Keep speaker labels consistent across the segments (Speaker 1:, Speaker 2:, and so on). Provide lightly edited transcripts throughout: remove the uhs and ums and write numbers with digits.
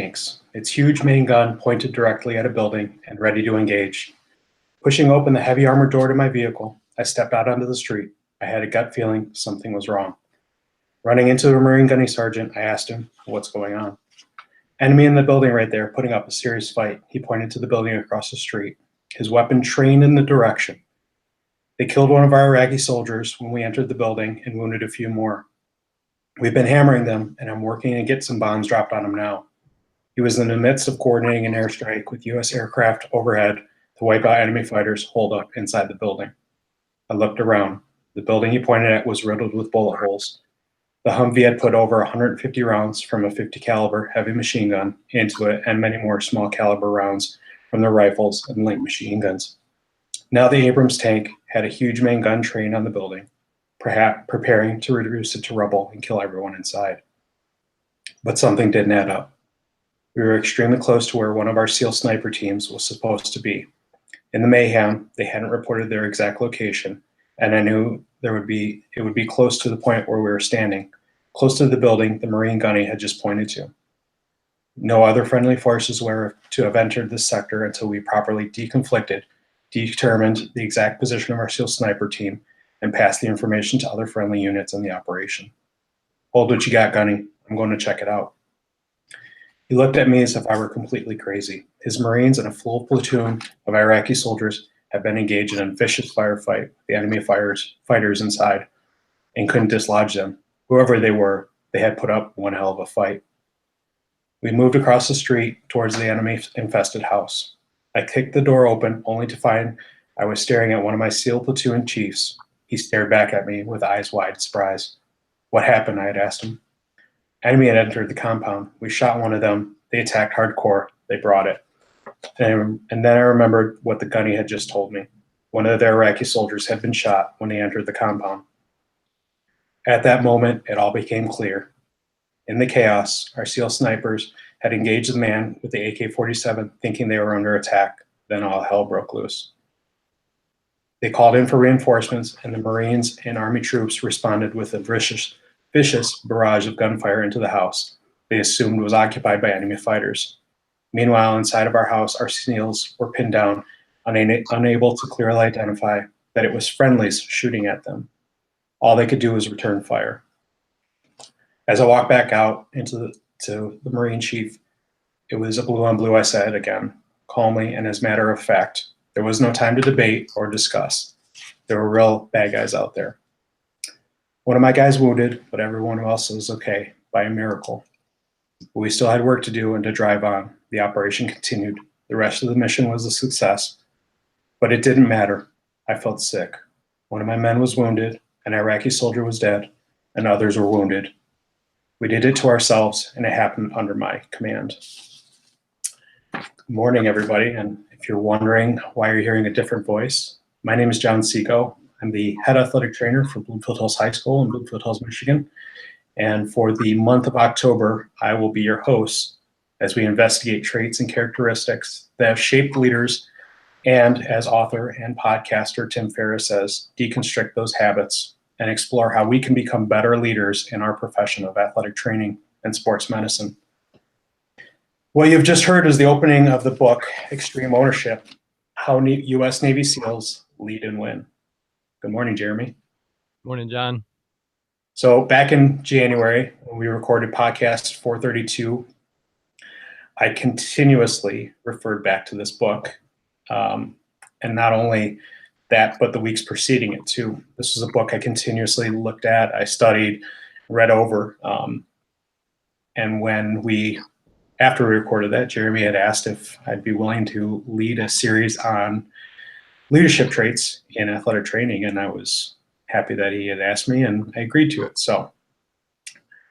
Speaker 1: tanks, its huge main gun pointed directly at a building and ready to engage. Pushing open the heavy armored door to my vehicle, I stepped out onto the street. I had a gut feeling something was wrong. Running into a Marine gunny sergeant, I asked him, "What's going on?" "Enemy in the building right there, putting up a serious fight." He pointed to the building across the street, his weapon trained in the direction. "They killed one of our Iraqi soldiers when we entered the building and wounded a few more. We've been hammering them, and I'm working to get some bombs dropped on him now." He was in the midst of coordinating an airstrike with U.S. aircraft overhead to wipe out enemy fighters holed up inside the building. I looked around. The building he pointed at was riddled with bullet holes. The Humvee had put over 150 rounds from a .50 caliber heavy machine gun into it, and many more small caliber rounds from their rifles and light machine guns. Now the Abrams tank had a huge main gun trained on the building, perhaps preparing to reduce it to rubble and kill everyone inside. But something didn't add up. We were extremely close to where one of our SEAL sniper teams was supposed to be. In the mayhem, they hadn't reported their exact location, and I knew it would be close to the point where we were standing, close to the building the Marine gunny had just pointed to. No other friendly forces were to have entered this sector until we properly deconflicted, determined the exact position of our SEAL sniper team, and passed the information to other friendly units in the operation. "Hold what you got, gunny. I'm going to check it out." He looked at me as if I were completely crazy. His Marines and a full platoon of Iraqi soldiers had been engaged in a vicious firefight with the enemy fighters inside and couldn't dislodge them. Whoever they were, they had put up one hell of a fight. We moved across the street towards the enemy-infested house. I kicked the door open, only to find I was staring at one of my SEAL platoon chiefs. He stared back at me with eyes wide in surprise. "What happened?" I had asked him. "Enemy had entered the compound. We shot one of them. They attacked hardcore. They brought it." And then I remembered what the gunny had just told me. One of their Iraqi soldiers had been shot when they entered the compound. At that moment, it all became clear. In the chaos, our SEAL snipers had engaged the man with the AK-47, thinking they were under attack. Then all hell broke loose. They called in for reinforcements, and the Marines and Army troops responded with a vicious barrage of gunfire into the house they assumed was occupied by enemy fighters. Meanwhile, inside of our house, our SEALs were pinned down, unable to clearly identify that it was friendlies shooting at them. All they could do was return fire. As I walked back out to the Marine chief, "It was a blue on blue," I said again, calmly and as a matter of fact. There was no time to debate or discuss. There were real bad guys out there. One of my guys wounded, but everyone else was okay, by a miracle. But we still had work to do and to drive on. The operation continued. The rest of the mission was a success. But it didn't matter. I felt sick. One of my men was wounded, an Iraqi soldier was dead, and others were wounded. We did it to ourselves, and it happened under my command. Good morning, everybody, and if you're wondering why you're hearing a different voice, my name is Ciecko. I'm the head athletic trainer for Bloomfield Hills High School in Bloomfield Hills, Michigan. And for the month of October, I will be your host as we investigate traits and characteristics that have shaped leaders, and as author and podcaster Tim Ferriss says, deconstruct those habits and explore how we can become better leaders in our profession of athletic training and sports medicine. What you've just heard is the opening of the book, Extreme Ownership, How U.S. Navy SEALs Lead and Win. Good morning, Jeremy.
Speaker 2: Morning, John.
Speaker 1: So back in January, when we recorded podcast 432, I continuously referred back to this book. And not only that, but the weeks preceding it too. This was a book I continuously looked at, I studied, read over. And after we recorded that, Jeremy had asked if I'd be willing to lead a series on leadership traits in athletic training. And I was happy that he had asked me, and I agreed to it. So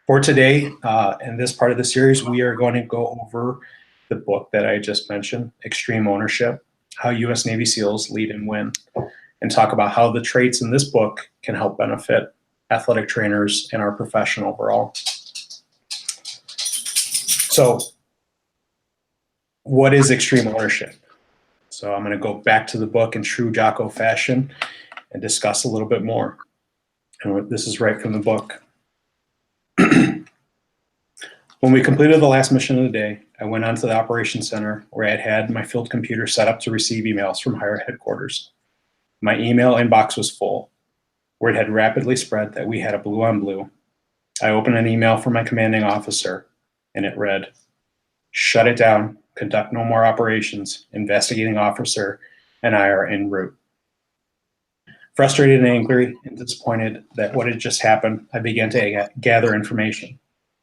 Speaker 1: for today, in this part of the series, we are going to go over the book that I just mentioned, Extreme Ownership, How U.S. Navy SEALs Lead and Win, and talk about how the traits in this book can help benefit athletic trainers and our profession overall. So what is extreme ownership? So I'm going to go back to the book in true Jocko fashion and discuss a little bit more. And this is right from the book. When we completed the last mission of the day, I went on to the operations center where I had my field computer set up to receive emails from higher headquarters. My email inbox was full. Word had rapidly spread that we had a blue on blue. I opened an email from my commanding officer, and it read, "Shut it down, conduct no more operations. Investigating officer and I are en route." Frustrated and angry and disappointed that what had just happened, I began to gather information.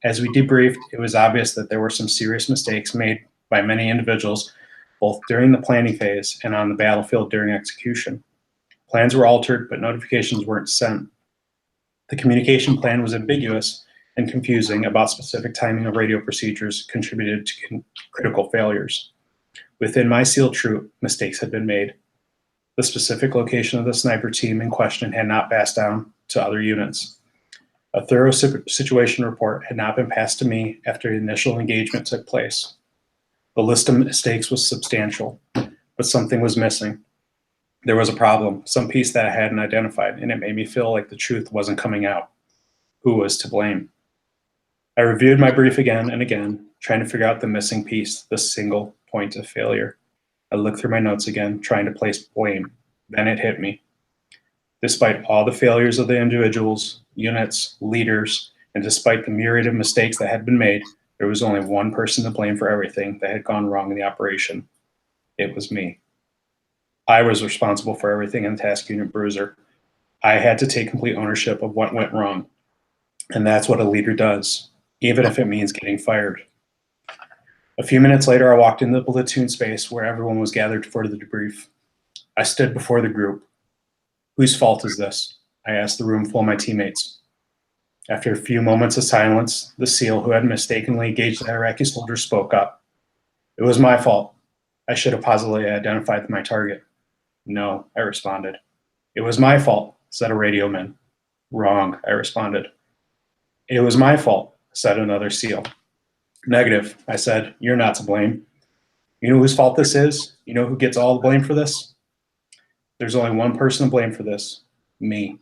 Speaker 1: As we debriefed, it was obvious that there were some serious mistakes made by many individuals, both during the planning phase and on the battlefield during execution. Plans were altered, but notifications weren't sent. The communication plan was ambiguous and confusing about specific timing of radio procedures contributed to critical failures. Within my SEAL troop, mistakes had been made. The specific location of the sniper team in question had not passed down to other units. A thorough situation report had not been passed to me after the initial engagement took place. The list of mistakes was substantial, but something was missing. There was a problem, some piece that I hadn't identified, and it made me feel like the truth wasn't coming out. Who was to blame? I reviewed my brief again and again, trying to figure out the missing piece, the single point of failure. I looked through my notes again, trying to place blame. Then it hit me. Despite all the failures of the individuals, units, leaders, and despite the myriad of mistakes that had been made, there was only one person to blame for everything that had gone wrong in the operation. It was me. I was responsible for everything in Task Unit Bruiser. I had to take complete ownership of what went wrong. And that's what a leader does, even if it means getting fired. A few minutes later, I walked into the platoon space where everyone was gathered for the debrief. I stood before the group. Whose fault is this? I asked the room full of my teammates. After a few moments of silence, the SEAL who had mistakenly engaged the Iraqi soldier spoke up. It was my fault. I should have positively identified my target. No, I responded. It was my fault, said a radio man. Wrong, I responded. It was my fault, said another SEAL. Negative, I said. You're not to blame. You know whose fault this is? You know who gets all the blame for this? There's only one person to blame for this, me.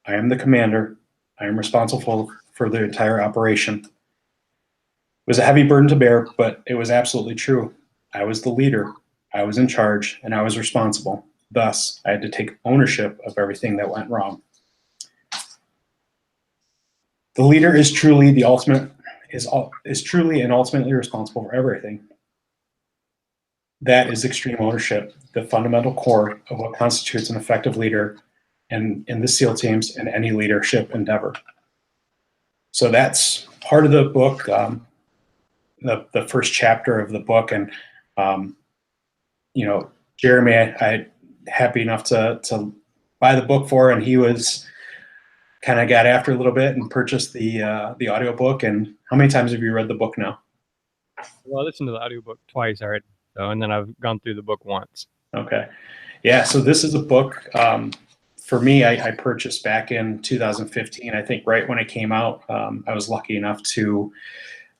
Speaker 1: I am the commander. I am responsible for the entire operation. It was a heavy burden to bear, but it was absolutely true. I was the leader. I was in charge, and I was responsible. Thus, I had to take ownership of everything that went wrong. The leader is truly the ultimate, is truly and ultimately responsible for everything. That is extreme ownership, the fundamental core of what constitutes an effective leader in the SEAL teams and any leadership endeavor. So that's part of the book, the first chapter of the book. And, Jeremy, I happy enough to buy the book for, and he was kind of got after a little bit and purchased the audiobook. And how many times have you read the book now?
Speaker 2: Well, I listened to the audiobook twice already, and then I've gone through the book once.
Speaker 1: Okay. Yeah, so this is a book, for me, I purchased back in 2015. I think right when it came out, I was lucky enough to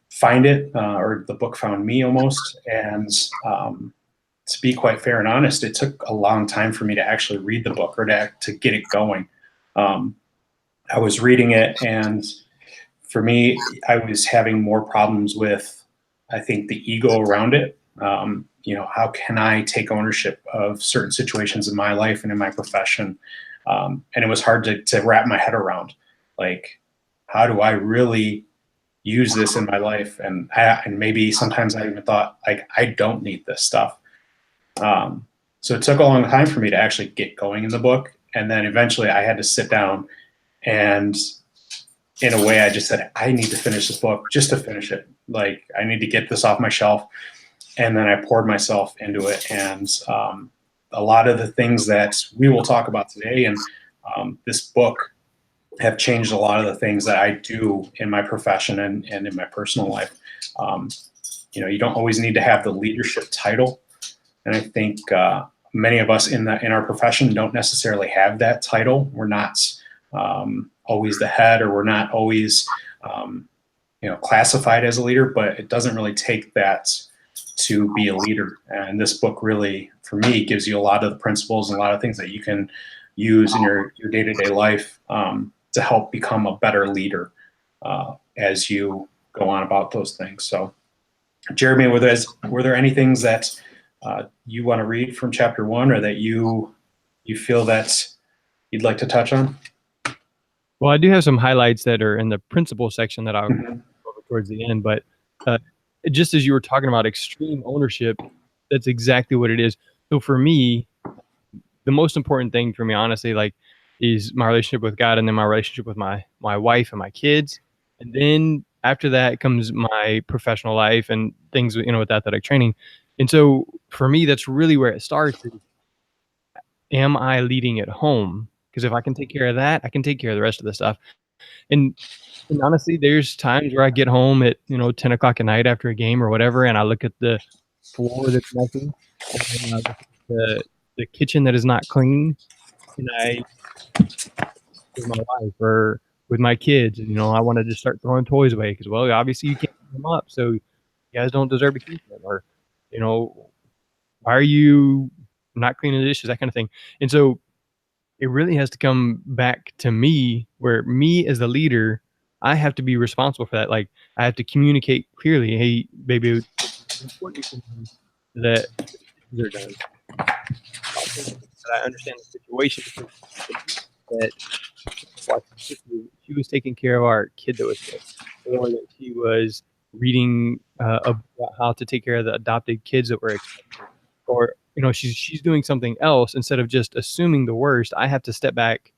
Speaker 1: find it, or the book found me almost. And to be quite fair and honest, it took a long time for me to actually read the book or to get it going. I was reading it, and for me, I was having more problems with, I think, the ego around it. How can I take ownership of certain situations in my life and in my profession? And it was hard to wrap my head around, like, how do I really use this in my life? And maybe sometimes I even thought, like, I don't need this stuff. So it took a long time for me to actually get going in the book. And then eventually I had to sit down, and in a way I just said, I need to finish this book just to finish it. Like, I need to get this off my shelf. And then I poured myself into it. And a lot of the things that we will talk about today and this book have changed a lot of the things that I do in my profession and in my personal life. You don't always need to have the leadership title. And I think many of us in our profession don't necessarily have that title. We're not always the head, or we're not always classified as a leader, but it doesn't really take that to be a leader. And this book really, for me, gives you a lot of the principles and a lot of things that you can use in your day-to-day life to help become a better leader as you go on about those things. So, Jeremy, were there any things that you want to read from chapter 1, or that you feel that you'd like to touch on?
Speaker 2: Well, I do have some highlights that are in the principal section that I'll
Speaker 1: Mm-hmm.
Speaker 2: go over towards the end. But just as you were talking about extreme ownership, that's exactly what it is. So for me, the most important thing for me, honestly, like, is my relationship with God, and then my relationship with my wife and my kids. And then after that comes my professional life and things, with athletic training. And so for me, that's really where it starts. Is, am I leading at home? Because if I can take care of that, I can take care of the rest of the stuff. And honestly, there's times where I get home at 10 o'clock at night after a game or whatever, and I look at the floor that's messy, and then I look at the kitchen that is not clean, and I with my wife or with my kids, and I want to just start throwing toys away because, well, obviously you can't pick them up, so you guys don't deserve to keep them, or why are you not cleaning the dishes, that kind of thing. And so it really has to come back to me, where me as the leader, I have to be responsible for that. Like, I have to communicate clearly, hey, baby, it's important to me that they're done. That I understand the situation, because that she was taking care of our kid that was sick, or that she was reading about how to take care of the adopted kids that were expected, or she's doing something else. Instead of just assuming the worst, I have to step back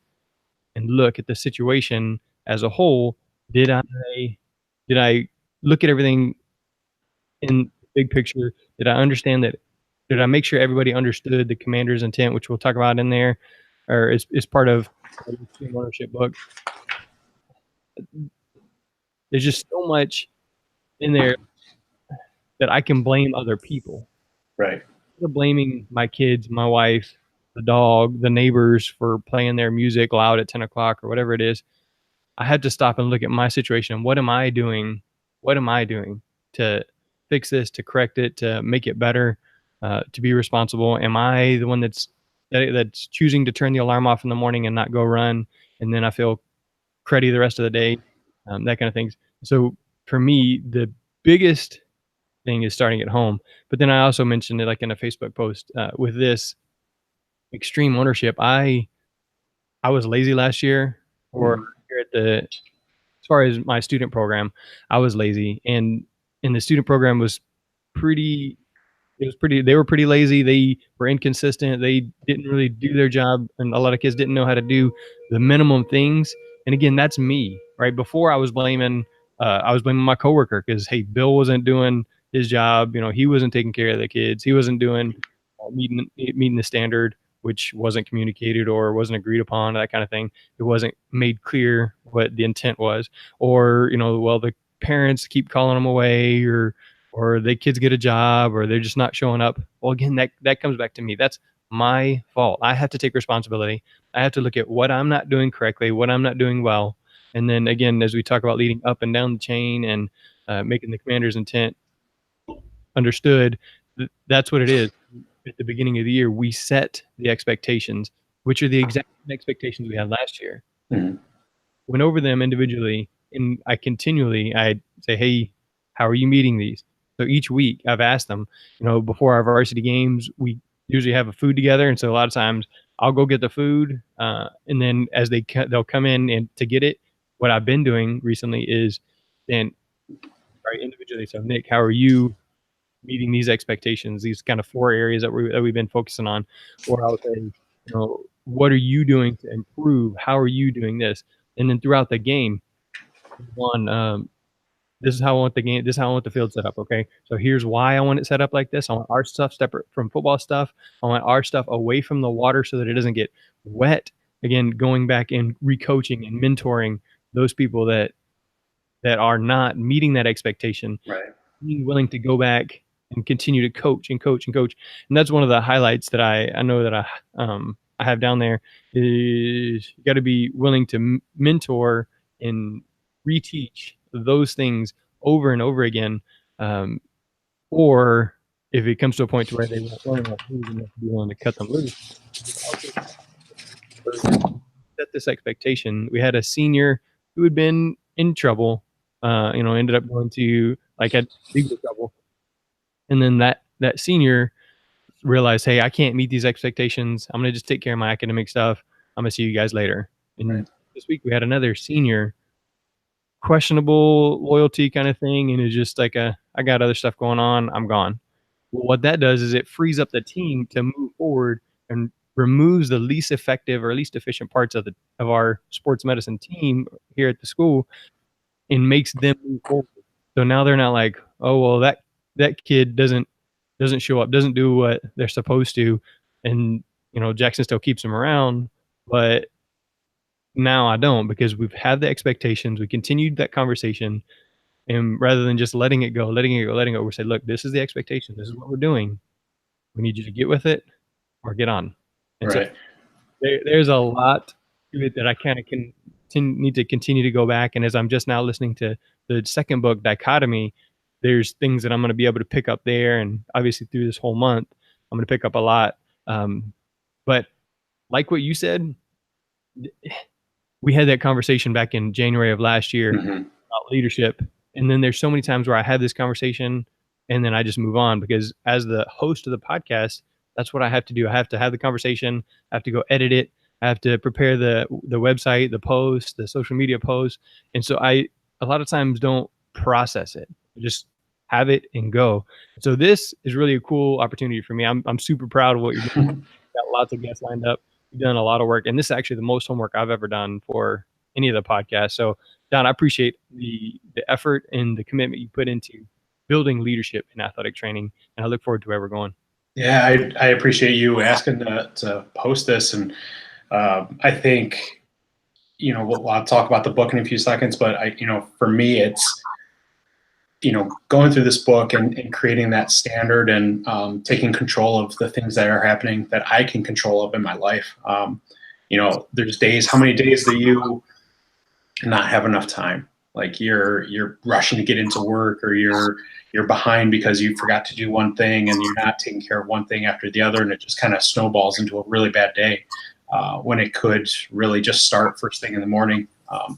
Speaker 2: and look at the situation as a whole. Did I look at everything in the big picture? Did I understand that? Did I make sure everybody understood the commander's intent, which we'll talk about in there, or is part of the Extreme Ownership book? There's just so much in there that I can blame other people.
Speaker 1: Right.
Speaker 2: Instead of blaming my kids, my wife, the dog, the neighbors for playing their music loud at 10 o'clock or whatever it is, I had to stop and look at my situation. What am I doing? What am I doing to fix this, to correct it, to make it better, to be responsible? Am I the one that's choosing to turn the alarm off in the morning and not go run, and then I feel cruddy the rest of the day, that kind of things. So for me, the biggest thing is starting at home. But then I also mentioned it, like, in a Facebook post, with this extreme ownership. I was lazy last year, or here at the as far as my student program, I was lazy, and the student program was pretty they were pretty lazy. They were inconsistent. They didn't really do their job, and a lot of kids didn't know how to do the minimum things. And again, that's me, right? Before, I was blaming my coworker, because, hey, Bill wasn't doing his job. He wasn't taking care of the kids. He wasn't doing meeting the standard, which wasn't communicated or wasn't agreed upon, that kind of thing. It wasn't made clear what the intent was, or well, the parents keep calling them away, or the kids get a job, or they're just not showing up. Well, again, that comes back to me. That's my fault. I have to take responsibility. I have to look at what I'm not doing correctly, what I'm not doing well. And then again, as we talk about leading up and down the chain, and making the commander's intent understood, that's what it is. At the beginning of the year, we set the expectations, which are the exact expectations we had last year.
Speaker 1: Mm-hmm.
Speaker 2: Went over them individually, and I say, hey, how are you meeting these? So each week I've asked them, before our varsity games, we usually have a food together. And so a lot of times I'll go get the food. And then as they'll come in and to get it, what I've been doing recently is then, right, individually. So, Nick, how are you meeting these expectations, these kind of 4 areas that we've been focusing on? Or I'll say, what are you doing to improve? How are you doing this? And then throughout the game, this is how I want the game. This is how I want the field set up. Okay, so here's why I want it set up like this. I want our stuff separate from football stuff. I want our stuff away from the water so that it doesn't get wet. Again, going back and recoaching and mentoring those people that are not meeting that expectation.
Speaker 1: Right.
Speaker 2: Being willing to go back and continue to coach and coach and coach. And that's one of the highlights that I know that I have down there, is you got to be willing to mentor and reteach those things over and over again. Or if it comes to a point to where they won't learn what things, and have to be willing to cut them loose. Set this expectation. We had a senior who had been in trouble Ended up going to had legal trouble. And then that senior realized, hey, I can't meet these expectations. I'm going to just take care of my academic stuff. I'm going to see you guys later. And
Speaker 1: Right.
Speaker 2: this week we had another senior, questionable loyalty kind of thing. And it's just like I got other stuff going on. I'm gone. Well, what that does is it frees up the team to move forward and removes the least effective or least efficient parts of our sports medicine team here at the school and makes them move forward. So now they're not like, oh well, that kid doesn't show up, doesn't do what they're supposed to, and Jackson still keeps them around, but now I don't, because we've had the expectations, we continued that conversation, and rather than just letting it go, we say, look, this is the expectation, this is what we're doing. We need you to get with it or get on. And so
Speaker 1: Right.
Speaker 2: there's a lot to it that I kind of need to continue to go back. And as I'm just now listening to the second book, Dichotomy, there's things that I'm going to be able to pick up there. And obviously through this whole month, I'm going to pick up a lot. But like what you said, we had that conversation back in January of last year about leadership. And then there's so many times where I have this conversation and then I just move on, because as the host of the podcast, that's what I have to do. I have to have the conversation. I have to go edit it. I have to prepare the website, the post, the social media post. And so I a lot of times don't process it. I just have it and go. So this is really a cool opportunity for me. I'm super proud of what you're doing. Got lots of guests lined up. You've done a lot of work, and this is actually the most homework I've ever done for any of the podcasts. So Don, I appreciate the effort and the commitment you put into building leadership in athletic training, and I look forward to where we're going.
Speaker 1: Yeah, I appreciate you asking to post this, and I think I'll talk about the book in a few seconds, but for me, it's going through this book and creating that standard and taking control of the things that are happening that I can control of in my life. There's days. How many days do you not have enough time? Like you're rushing to get into work, or you're behind because you forgot to do one thing and you're not taking care of one thing after the other, and it just kind of snowballs into a really bad day when it could really just start first thing in the morning.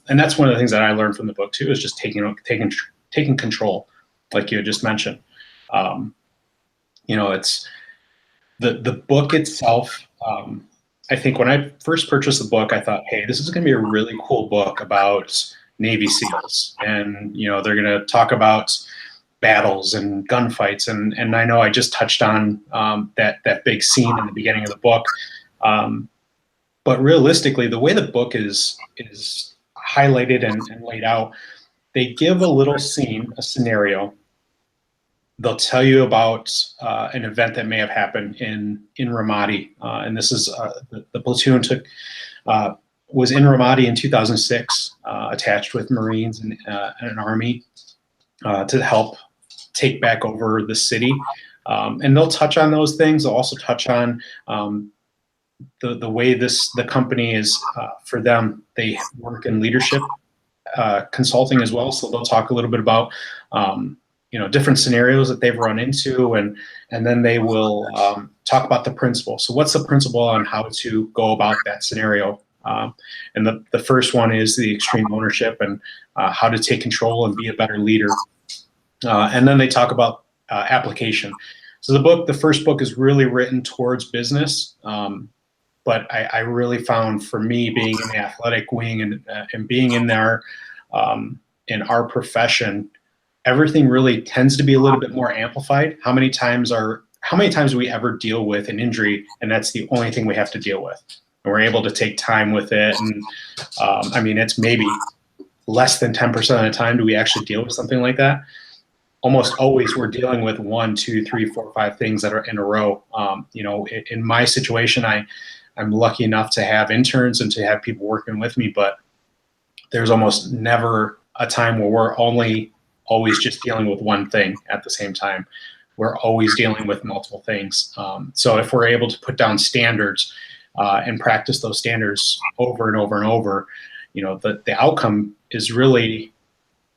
Speaker 1: And that's one of the things that I learned from the book too, is just taking control, like you had just mentioned. It's the book itself. I think when I first purchased the book, I thought, hey, this is going to be a really cool book about Navy SEALs, and they're going to talk about battles and gunfights, and I know I just touched on that big scene in the beginning of the book, but realistically, the way the book is highlighted and laid out, they give a little scene, a scenario. They'll tell you about an event that may have happened in Ramadi, and this is the platoon was in Ramadi in 2006, attached with Marines and an Army to help take back over the city. And they'll touch on those things. They'll also touch on the way the company is for them. They work in leadership consulting as well, so they'll talk a little bit about different scenarios that they've run into, and then they will talk about the principle. So what's the principle on how to go about that scenario? And the first one is the extreme ownership and how to take control and be a better leader. And then they talk about application. So the first book is really written towards business, but I really found, for me, being in the athletic wing and being in there in our profession, everything really tends to be a little bit more amplified. How many times do we ever deal with an injury, and that's the only thing we have to deal with? And we're able to take time with it, and it's maybe less than 10% of the time do we actually deal with something like that. Almost always we're dealing with 1, 2, 3, 4, 5 things that are in a row. In my situation, I'm lucky enough to have interns and to have people working with me, but there's almost never a time where we're always just dealing with one thing at the same time. We're always dealing with multiple things. So if we're able to put down standards and practice those standards over and over and over, the outcome is really,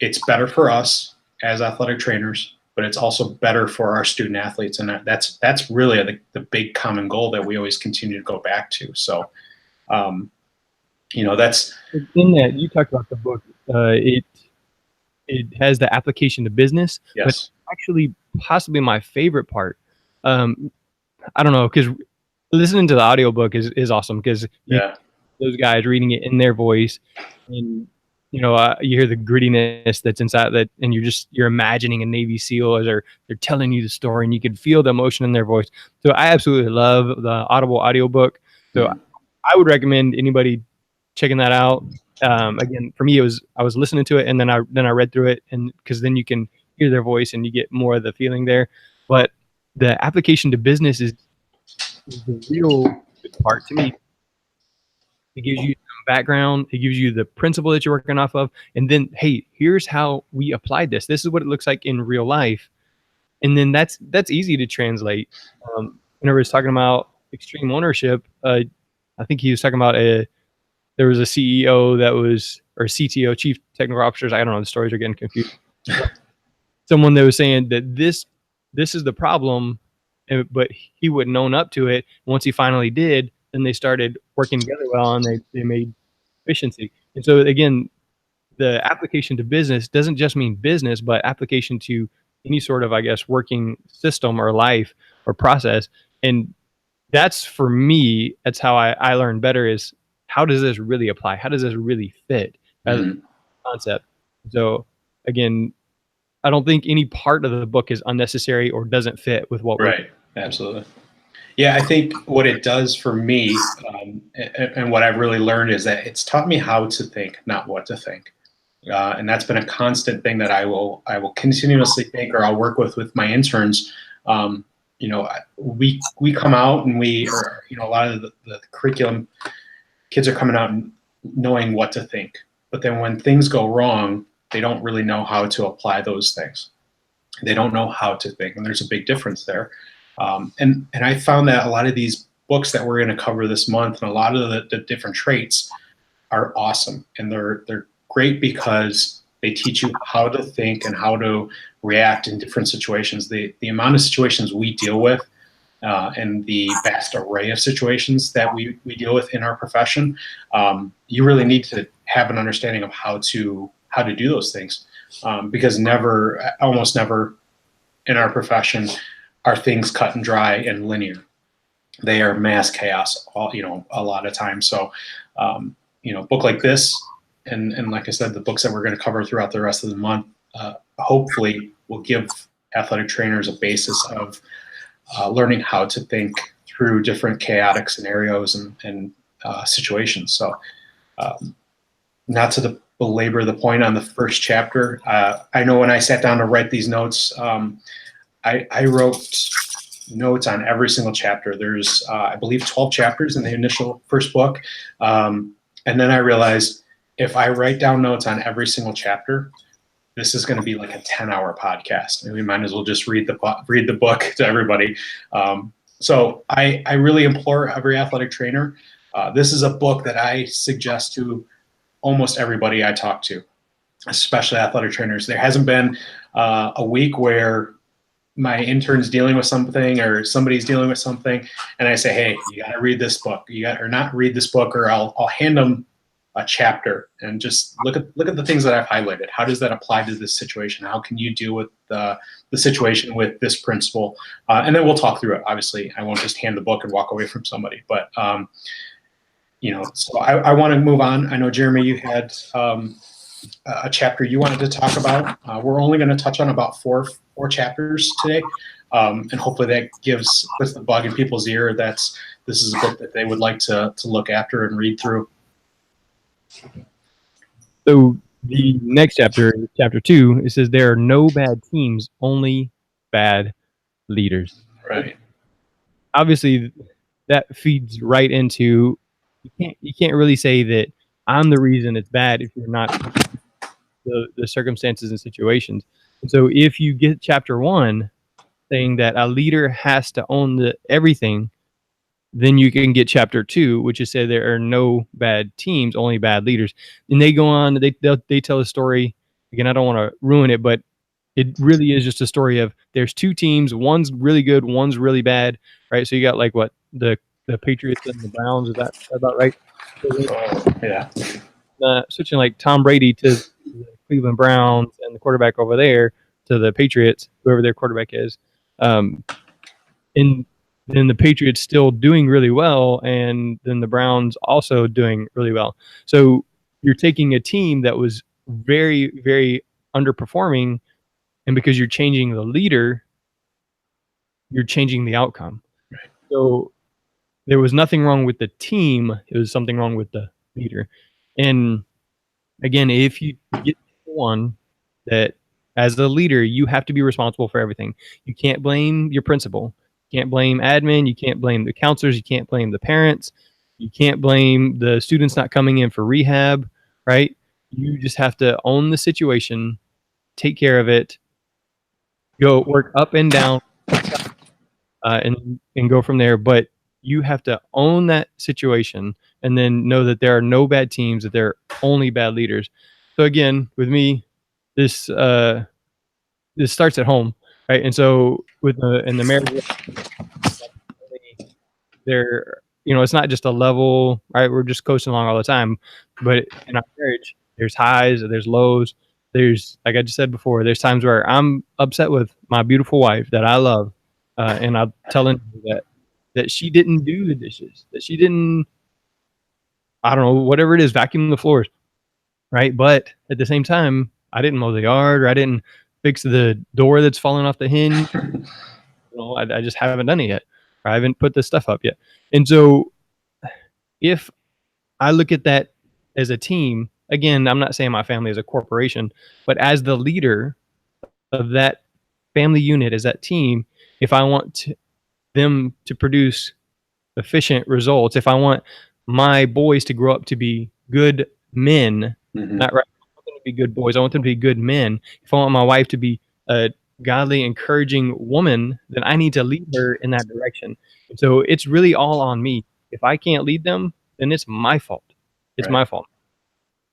Speaker 1: it's better for us as athletic trainers, but it's also better for our student athletes. And that's really the big common goal that we always continue to go back to. So, that's
Speaker 2: in that you talked about the book. it has the application to business, but
Speaker 1: Yes.
Speaker 2: actually possibly my favorite part. I don't know, because listening to the audiobook is awesome, because
Speaker 1: Yeah.
Speaker 2: those guys reading it in their voice, and you hear the grittiness that's inside that, and you're imagining a Navy SEAL as they're telling you the story, and you can feel the emotion in their voice. So I absolutely love the Audible audiobook. So
Speaker 1: Mhm.
Speaker 2: I would recommend anybody checking that out. Again, for me, I was listening to it, and then I read through it, and because then you can hear their voice and you get more of the feeling there. But the application to business is the real good part to me. It gives you some background. It gives you the principle that you're working off of, and then, hey, here's how we applied this. This is what it looks like in real life, and then that's easy to translate. Whenever he's talking about extreme ownership, I think he was talking about there was a CEO that was, or CTO, chief technical officers. I don't know. The stories are getting confused. Someone that was saying that this is the problem, but he wouldn't own up to it. Once he finally did, then they started working together well, and they made efficiency. And so again, the application to business doesn't just mean business, but application to any sort of, I guess, working system or life or process. And that's, for me, that's how I learn better, is how does this really apply? How does this really fit as a
Speaker 1: Mhm.
Speaker 2: concept? So again, I don't think any part of the book is unnecessary or doesn't fit with what we're.
Speaker 1: Right. Absolutely. Yeah, I think what it does for me, and what I've really learned, is that it's taught me how to think, not what to think. And that's been a constant thing that I will continuously think, or I'll work with my interns. We come out and a lot of the curriculum, kids are coming out and knowing what to think, but then when things go wrong, they don't really know how to apply those things. They don't know how to think, and there's a big difference there. And I found that a lot of these books that we're going to cover this month, and a lot of the different traits, are awesome, and they're great because they teach you how to think and how to react in different situations. The amount of situations we deal with, and the vast array of situations that we deal with in our profession, you really need to have an understanding of how to do those things, because almost never in our profession are things cut and dry and linear. They are mass chaos, a lot of times. So, book like this, and like I said, the books that we're going to cover throughout the rest of the month, hopefully will give athletic trainers a basis of learning how to think through different chaotic scenarios and situations. So, not to belabor the point on the first chapter, I know when I sat down to write these notes, I wrote notes on every single chapter. There's, I believe, 12 chapters in the initial first book. And then I realized, if I write down notes on every single chapter, this is going to be like a 10-hour podcast. And we might as well just read the book to everybody. So I really implore every athletic trainer. This is a book that I suggest to almost everybody I talk to, especially athletic trainers. There hasn't been a week where my intern's dealing with something, or somebody's dealing with something, and I say, hey, you got to read this book. Or not read this book, or I'll hand them a chapter and just look at the things that I've highlighted. How does that apply to this situation? How can you deal with the situation with this principle? And then we'll talk through it. Obviously, I won't just hand the book and walk away from somebody, but so I want to move on. I know, Jeremy, you had a chapter you wanted to talk about. We're only going to touch on about four chapters today, and hopefully that puts the bug in people's ear. This is a book that they would like to look after and read through.
Speaker 2: So the next chapter, chapter 2, it says there are no bad teams, only bad leaders.
Speaker 1: Right.
Speaker 2: Obviously, that feeds right into, you can't really say that I'm the reason it's bad if you're not the circumstances and situations. And so if you get chapter 1 saying that a leader has to own everything, then you can get chapter 2, which is said there are no bad teams, only bad leaders. And they go on, they tell a story. Again, I don't want to ruin it, but it really is just a story of, there's two teams, one's really good, one's really bad, right? So you got like the Patriots and the Browns. Is that about right?
Speaker 1: Oh, yeah.
Speaker 2: Switching like Tom Brady to the Cleveland Browns and the quarterback over there to the Patriots, whoever their quarterback is. And then the Patriots still doing really well, and then the Browns also doing really well. So you're taking a team that was very, very underperforming, and because you're changing the leader, you're changing the outcome. So there was nothing wrong with the team. It was something wrong with the leader. And again, if you get one that as the leader, you have to be responsible for everything. You can't blame your principal. You can't blame admin. You can't blame the counselors. You can't blame the parents. You can't blame the students not coming in for rehab, right? You just have to own the situation, take care of it, go work up and down, and go from there. But you have to own that situation and then know that there are no bad teams, that there are only bad leaders. So again, with me, this starts at home, right? And so with the marriage, there, it's not just a level, right? We're just coasting along all the time, but in our marriage, there's highs, there's lows. There's, like I just said before, there's times where I'm upset with my beautiful wife that I love, and I'm telling her that she didn't do the dishes, that she didn't, I don't know, whatever it is, vacuum the floors, right? But at the same time, I didn't mow the yard, or I didn't fix the door that's falling off the hinge. I just haven't done it yet. Or I haven't put this stuff up yet. And so if I look at that as a team, again, I'm not saying my family is a corporation, but as the leader of that family unit, as that team, if I want them to produce efficient results, if I want my boys to grow up to be good men, not right, I want them to be good boys, I want them to be good men. If I want my wife to be a godly, encouraging woman, then I need to lead her in that direction. So it's really all on me. If I can't lead them, then it's my fault. It's my fault,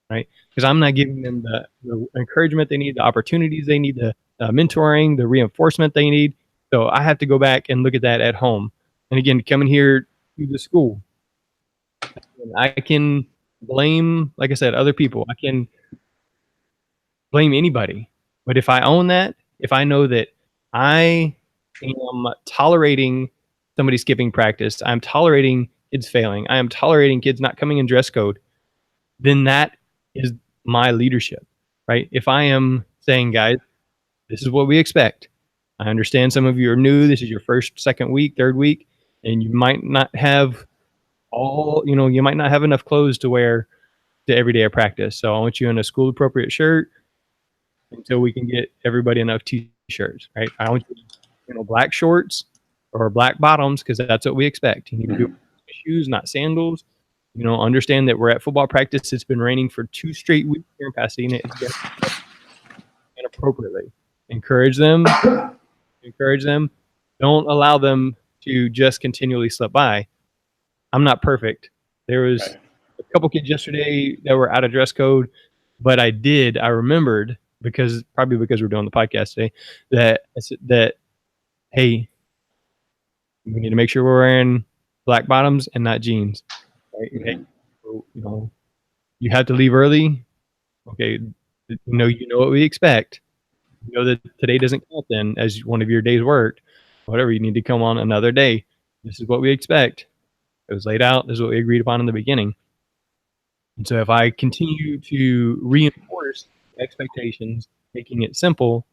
Speaker 2: right? Because I'm not giving them the encouragement they need, the opportunities they need, the mentoring, the reinforcement they need. So I have to go back and look at that at home. And again, coming here to the school, I can blame, like I said, other people. I can blame anybody. But if I own that, if I know that I am tolerating somebody skipping practice, I'm tolerating kids failing, I am tolerating kids not coming in dress code, then that is my leadership, right? If I am saying, guys, this is what we expect. I understand some of you are new. This is your first, second week, third week, and you might not have you might not have enough clothes to wear to every day of practice. So I want you in a school appropriate shirt until we can get everybody enough t-shirts, right? I want you, black shorts or black bottoms, because that's what we expect. You need to do shoes, not sandals. Understand that we're at football practice. It's been raining for 2 straight weeks here in Pasadena. It's going to inappropriately. Encourage them. Don't allow them to just continually slip by. I'm not perfect. There was a couple kids yesterday that were out of dress code, but I remembered, probably because we're doing the podcast today, that hey, we need to make sure we're wearing black bottoms and not jeans. Right? Hey, you have to leave early. Okay, you know what we expect. You know that today doesn't count then as one of your days worked. Whatever, you need to come on another day. This is what we expect. It was laid out. This is what we agreed upon in the beginning. And so if I continue to reinforce expectations, making it simple,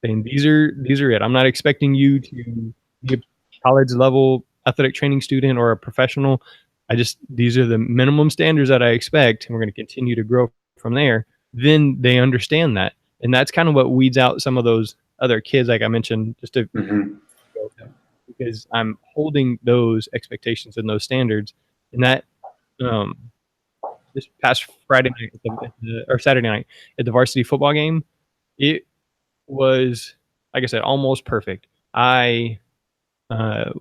Speaker 2: then these are it. I'm not expecting you to be a college level athletic training student or a professional. These are the minimum standards that I expect, and we're going to continue to grow from there. Then they understand that. And that's kind of what weeds out some of those other kids, like I mentioned, just to because I'm holding those expectations and those standards. And that this past Friday night or Saturday night at the varsity football game, it was, like I said, almost perfect. I ride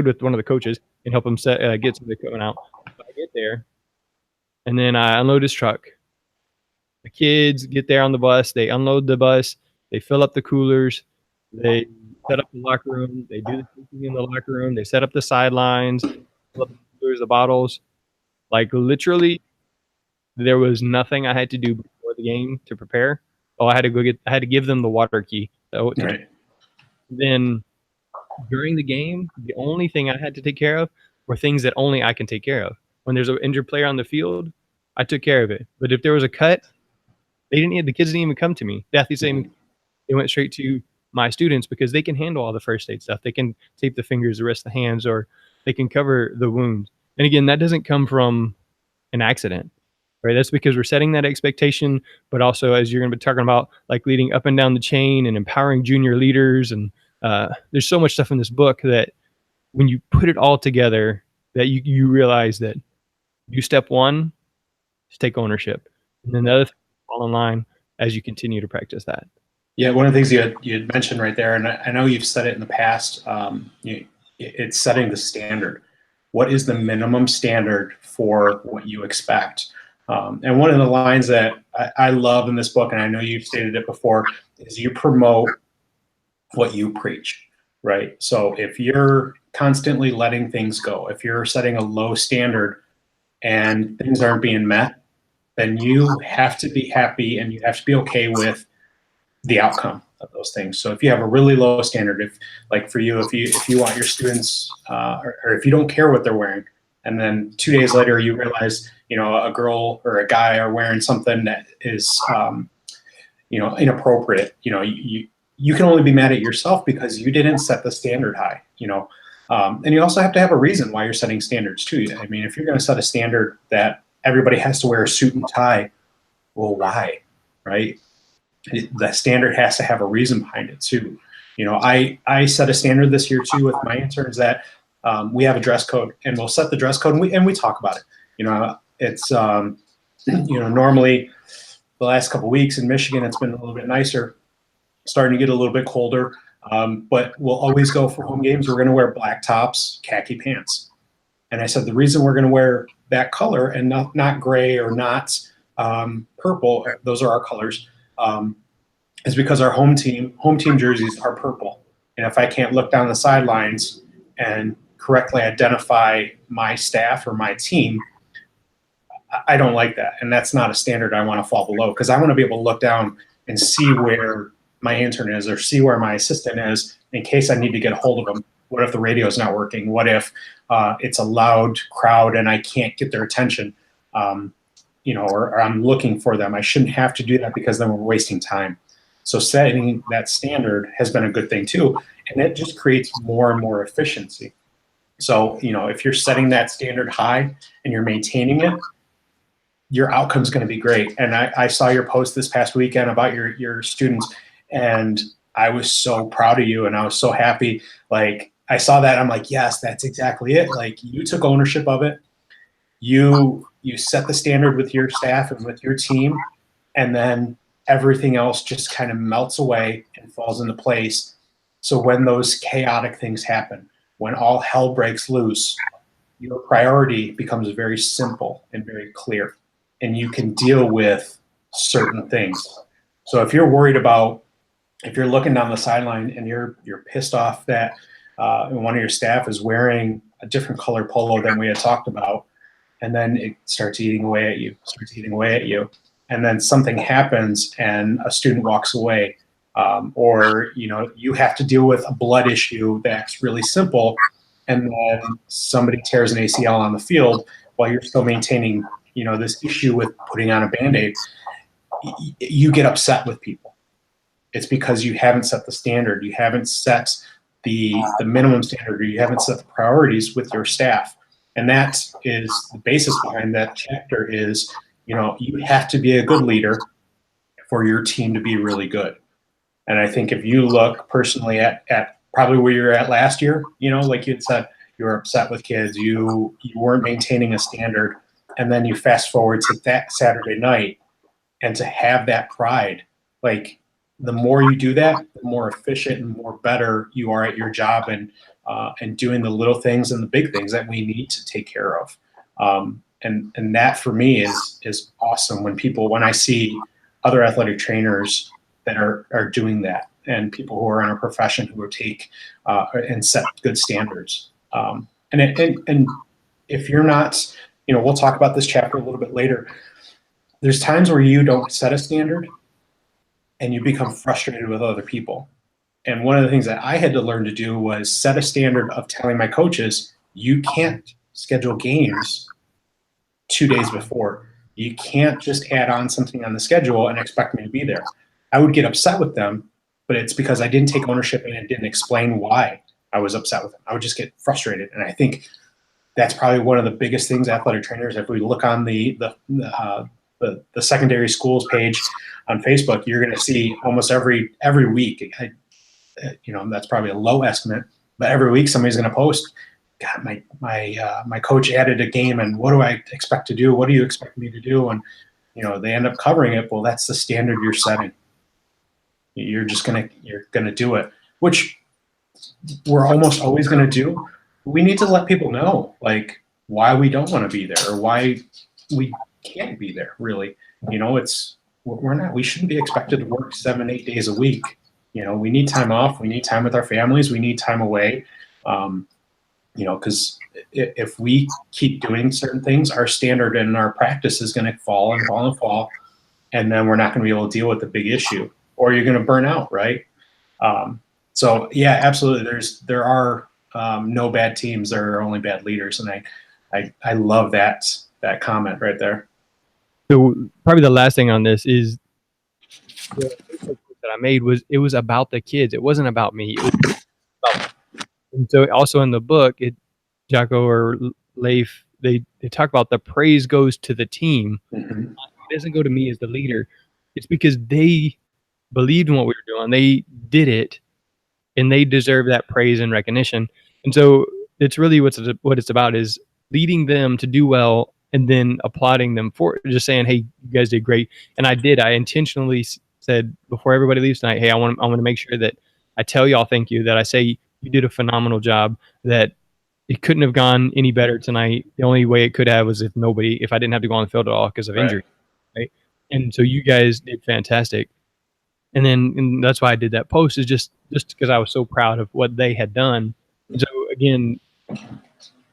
Speaker 2: with one of the coaches and help him get some of the equipment out. So I get there, and then I unload his truck. The kids get there on the bus. They unload the bus. They fill up the coolers. They set up the locker room. They do the cooking in the locker room. They set up the sidelines, fill up the coolers, the bottles. Like literally There was nothing I had to do before the game to prepare. Oh, I had to give them the water key.
Speaker 1: Right.
Speaker 2: Then during the game, the only thing I had to take care of were things that only I can take care of. When there's an injured player on the field, I took care of it. But if there was a cut, the kids didn't even come to me. The athletes didn't even, they went straight to my students because they can handle all the first aid stuff. They can tape the fingers, the wrist, the hands, or they can cover the wounds. And again, that doesn't come from an accident, right? That's because we're setting that expectation, but also as you're going to be talking about, like leading up and down the chain and empowering junior leaders. And there's so much stuff in this book that when you put it all together, that you realize that you step one is take ownership, and then the other thing fall in line as you continue to practice that.
Speaker 1: Yeah, one of the things you had mentioned right there, and I know you've said it in the past, it's setting the standard. What is the minimum standard for what you expect? And one of the lines that I love in this book, and I know you've stated it before, is you promote what you preach, right? So if you're constantly letting things go, if you're setting a low standard and things aren't being met, then you have to be happy and you have to be okay with the outcome of those things. So if you have a really low standard, if like for you, if you want your students, or if you don't care what they're wearing, and then 2 days later you realize, a girl or a guy are wearing something that is, inappropriate, you can only be mad at yourself because you didn't set the standard high, and you also have to have a reason why you're setting standards too. I mean, if you're going to set a standard that everybody has to wear a suit and tie, well, why, right? The standard has to have a reason behind it too. I set a standard this year too with my interns that we have a dress code, and we'll set the dress code and we talk about it. It's normally the last couple of weeks in Michigan it's been a little bit nicer, starting to get a little bit colder, but we'll always go for home games. We're going to wear black tops, khaki pants, and I said the reason we're going to wear that color and not gray or not purple, those are our colors. Is because our home team jerseys are purple. And if I can't look down the sidelines and correctly identify my staff or my team, I don't like that. And that's not a standard I want to fall below, because I want to be able to look down and see where my intern is or see where my assistant is in case I need to get a hold of them. What if the radio's not working? What if it's a loud crowd and I can't get their attention? Or I'm looking for them. I shouldn't have to do that because then we're wasting time. So setting that standard has been a good thing too. And it just creates more and more efficiency. So, if you're setting that standard high and you're maintaining it, your outcome's going to be great. And I saw your post this past weekend about your students, and I was so proud of you and I was so happy. Like, I saw that, I'm like, yes, that's exactly it. Like, you took ownership of it. You set the standard with your staff and with your team, and then everything else just kind of melts away and falls into place. So when those chaotic things happen, when all hell breaks loose, your priority becomes very simple and very clear, and you can deal with certain things. So if you're worried about, if you're looking down the sideline and you're pissed off that one of your staff is wearing a different color polo than we had talked about, and then it starts eating away at you, and then something happens and a student walks away, or you have to deal with a blood issue that's really simple, and then somebody tears an ACL on the field while you're still maintaining this issue with putting on a Band-Aid, you get upset with people. It's because you haven't set the standard, you haven't set the minimum standard, or you haven't set the priorities with your staff. And that is the basis behind that chapter is, you have to be a good leader for your team to be really good. And I think if you look personally at probably where you're at last year, like you had said, you were upset with kids, you weren't maintaining a standard, and then you fast forward to that Saturday night, and to have that pride, like the more you do that, the more efficient and more better you are at your job, and doing the little things and the big things that we need to take care of. And that for me is awesome when I see other athletic trainers that are doing that, and people who are in a profession who take and set good standards. And if you're not, we'll talk about this chapter a little bit later. there's times where you don't set a standard and you become frustrated with other people. And one of the things that I had to learn to do was set a standard of telling my coaches, you can't schedule games 2 days before. You can't just add on something on the schedule and expect me to be there. I would get upset with them, but it's because I didn't take ownership and I didn't explain why I was upset with them. I would just get frustrated. And I think that's probably one of the biggest things athletic trainers, if we look on the secondary schools page on Facebook, you're going to see almost every week, that's probably a low estimate, but every week somebody's going to post, God, my coach added a game, and what do I expect to do? What do you expect me to do? And they end up covering it. Well, that's the standard you're setting. You're gonna do it, which we're almost always gonna do. We need to let people know, like, why we don't want to be there or why we can't be there. Really, we shouldn't be expected to work 7-8 days a week. We need time off. We need time with our families. We need time away. Because if we keep doing certain things, our standard and our practice is going to fall and fall and fall, and then we're not going to be able to deal with the big issue, or you're going to burn out, right? So yeah, absolutely. There are no bad teams. There are only bad leaders, and I love that comment right there.
Speaker 2: So probably the last thing on this is the that I made was about the kids. It wasn't about me. It was about, and so also in the book, Jocko or Leif, they talk about the praise goes to the team.
Speaker 1: Mm-hmm.
Speaker 2: It doesn't go to me as the leader. It's because they believed in what we were doing. They did it, and they deserve that praise and recognition. And so it's really what it's about is leading them to do well and then applauding them for just saying, hey, you guys did great. And I intentionally said before everybody leaves tonight, hey, I want to make sure that I tell y'all thank you, that I say you did a phenomenal job, that it couldn't have gone any better tonight. The only way it could have was if I didn't have to go on the field at all because of injury. Right. And so you guys did fantastic. And that's why I did that post, is just because I was so proud of what they had done. And so again,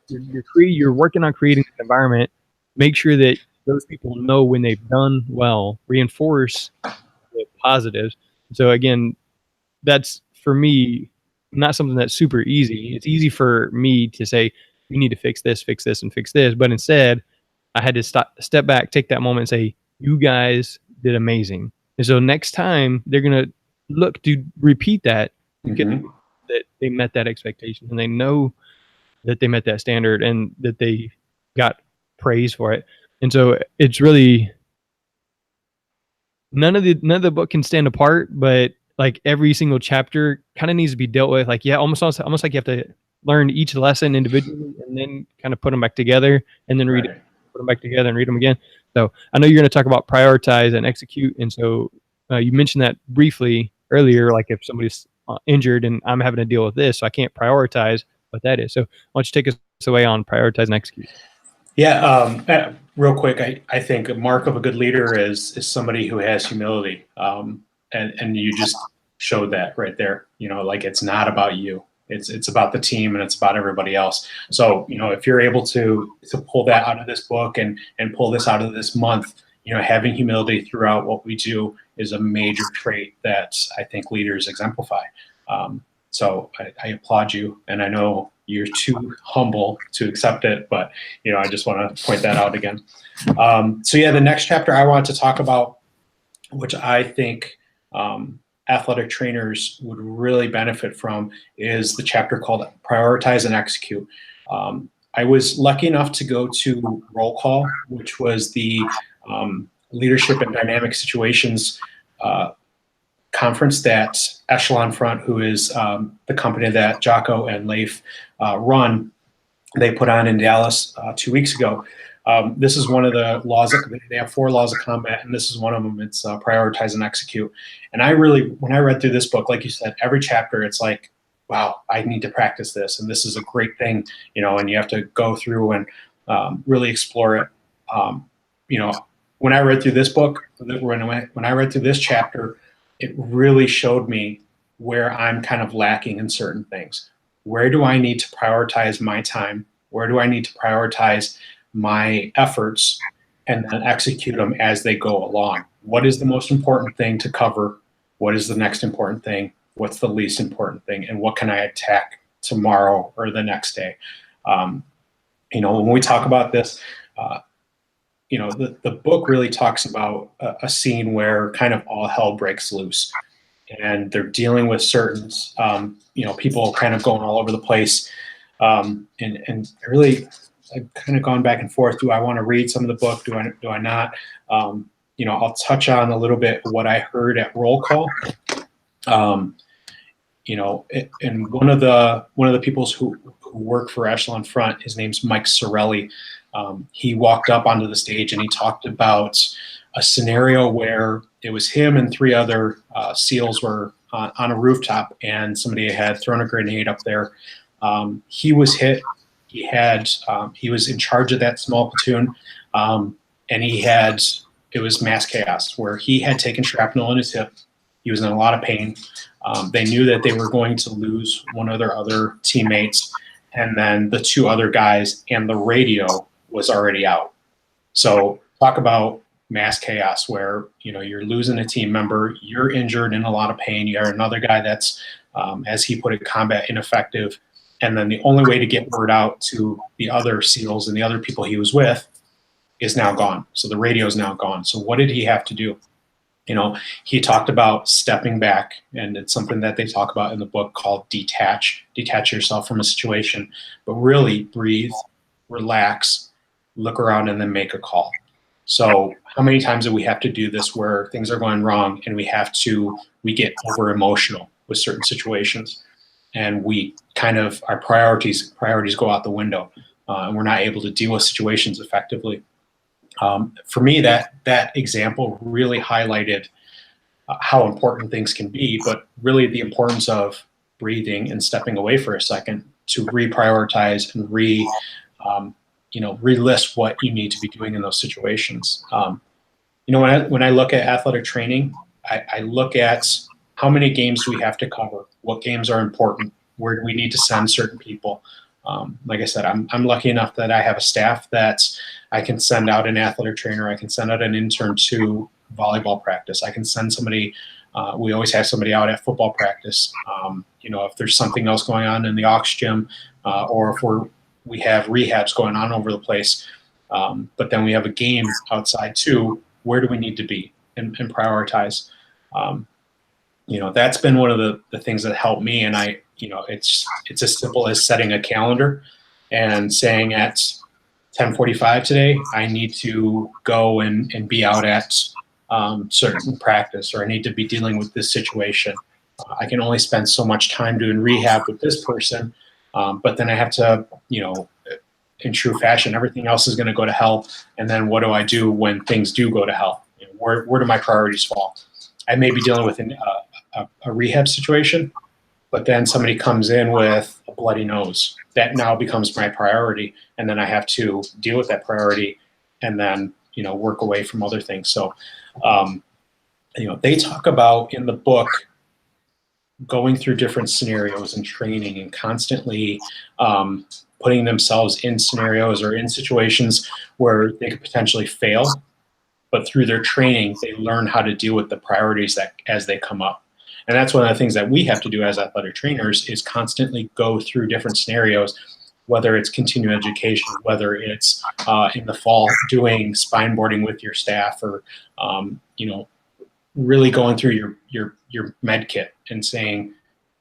Speaker 2: you're working on creating an environment. Make sure that those people know when they've done well. Reinforce the positives. So again, that's for me not something that's super easy. It's easy for me to say you need to fix this, and fix this, but instead I had to step back, take that moment, and say you guys did amazing. And so next time they're going to look to repeat that,
Speaker 1: Mm-hmm.
Speaker 2: that they met that expectation and they know that they met that standard and that they got praise for it. And so it's really none of the book can stand apart, but like every single chapter kind of needs to be dealt with. Like, yeah, almost like you have to learn each lesson individually and then kind of put them back together and then read it, put them back together and read them again. So I know you're going to talk about prioritize and execute. And so you mentioned that briefly earlier, like if somebody's injured and I'm having to deal with this, so I can't prioritize what that is. So why don't you take us away on prioritize and execute?
Speaker 1: Yeah, real quick, I think a mark of a good leader is somebody who has humility, and you just showed that right there. Like it's not about you; it's about the team and it's about everybody else. So if you're able to pull that out of this book and pull this out of this month, having humility throughout what we do is a major trait that I think leaders exemplify. So I applaud you, and I know you're too humble to accept it, but I just want to point that out again. So yeah, the next chapter I want to talk about, which I think athletic trainers would really benefit from, is the chapter called Prioritize and Execute. I was lucky enough to go to Roll Call, which was the Leadership and Dynamic Situations conference that Echelon Front, who is the company that Jocko and Leif run, they put on in Dallas 2 weeks ago. This is one of the laws. They have 4 laws of combat, and this is one of them. It's prioritize and execute. And when I read through this book, like you said, every chapter, it's like, wow, I need to practice this, and this is a great thing, and you have to go through and really explore it. When I read through this book, when I read through this chapter, it really showed me where I'm kind of lacking in certain things. Where do I need to prioritize my time? Where do I need to prioritize my efforts and then execute them as they go along. What is the most important thing to cover? What is the next important thing? What's the least important thing? And what can I attack tomorrow or the next day? When we talk about this, the book really talks about a scene where kind of all hell breaks loose, and they're dealing with certain, people kind of going all over the place. And really, I've kind of gone back and forth. Do I want to read some of the book? Do I not? I'll touch on a little bit what I heard at roll call. And one of the people who work for Echelon Front, his name's Mike Sorelli. He walked up onto the stage and he talked about a scenario where it was him and 3 other SEALs were on a rooftop, and somebody had thrown a grenade up there. He was hit. He was in charge of that small platoon, and it was mass chaos where he had taken shrapnel in his hip. He was in a lot of pain. They knew that they were going to lose one of their other teammates, and then the 2 other guys, and the radio was already out. So talk about mass chaos where, you're losing a team member, you're injured in a lot of pain, you have another guy that's, as he put it, combat ineffective. And then the only way to get word out to the other SEALs and the other people he was with is now gone. So the radio is now gone. So what did he have to do? He talked about stepping back, and it's something that they talk about in the book called detach yourself from a situation, but really breathe, relax, look around, and then make a call. So how many times do we have to do this where things are going wrong and we get over emotional with certain situations, and we kind of, our priorities go out the window, and we're not able to deal with situations effectively. For me, that example really highlighted how important things can be, but really the importance of breathing and stepping away for a second to reprioritize and relist what you need to be doing in those situations. When I look at athletic training, I look at how many games do we have to cover, what games are important, where do we need to send certain people. Like I said, I'm lucky enough that I have a staff that I can send out an athletic trainer. I can send out an intern to volleyball practice. I can send somebody. We always have somebody out at football practice. If there's something else going on in the aux gym, or if we have rehabs going on over the place, but then we have a game outside too. Where do we need to be and prioritize? That's been one of the things that helped me. And it's as simple as setting a calendar and saying at 10:45 today, I need to go and be out at certain practice, or I need to be dealing with this situation. I can only spend so much time doing rehab with this person, but then I have to, in true fashion, everything else is going to go to hell. And then what do I do when things do go to hell? Where do my priorities fall? I may be dealing with a rehab situation, but then somebody comes in with a bloody nose. That now becomes my priority, and then I have to deal with that priority, and then work away from other things. So, they talk about in the book going through different scenarios and training, and constantly putting themselves in scenarios or in situations where they could potentially fail, but through their training, they learn how to deal with the priorities that as they come up. And that's one of the things that we have to do as athletic trainers is constantly go through different scenarios, whether it's continuing education, whether it's in the fall doing spine boarding with your staff, or really going through your med kit and saying,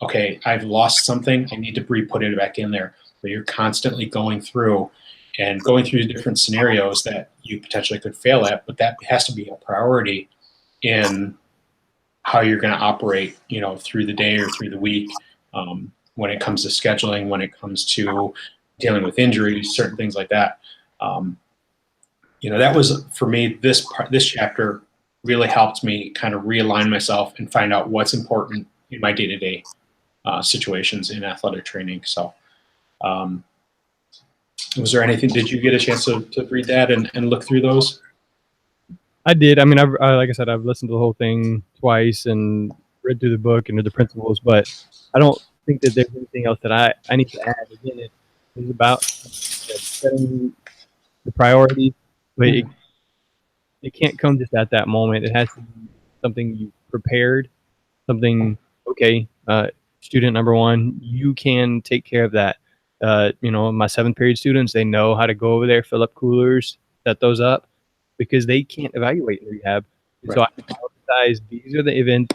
Speaker 1: okay, I've lost something, I need to put it back in there. So you're constantly going through different scenarios that you potentially could fail at, but that has to be a priority in how you're going to operate, through the day or through the week, when it comes to scheduling, when it comes to dealing with injuries, certain things like that. That was, for me, this chapter really helped me kind of realign myself and find out what's important in my day-to-day situations in athletic training. So, was there anything, did you get a chance to read that and look through those?
Speaker 2: I did. I mean, like I said, I've listened to the whole thing twice and read through the book and the principles, but I don't think that there's anything else that I need to add. Again, it is about setting the priorities, but it can't come just at that moment. It has to be something you prepared, something, okay, student number one, you can take care of that. My 7th period students, they know how to go over there, fill up coolers, set those up, because they can't evaluate in rehab. And so I prioritize, these are the events,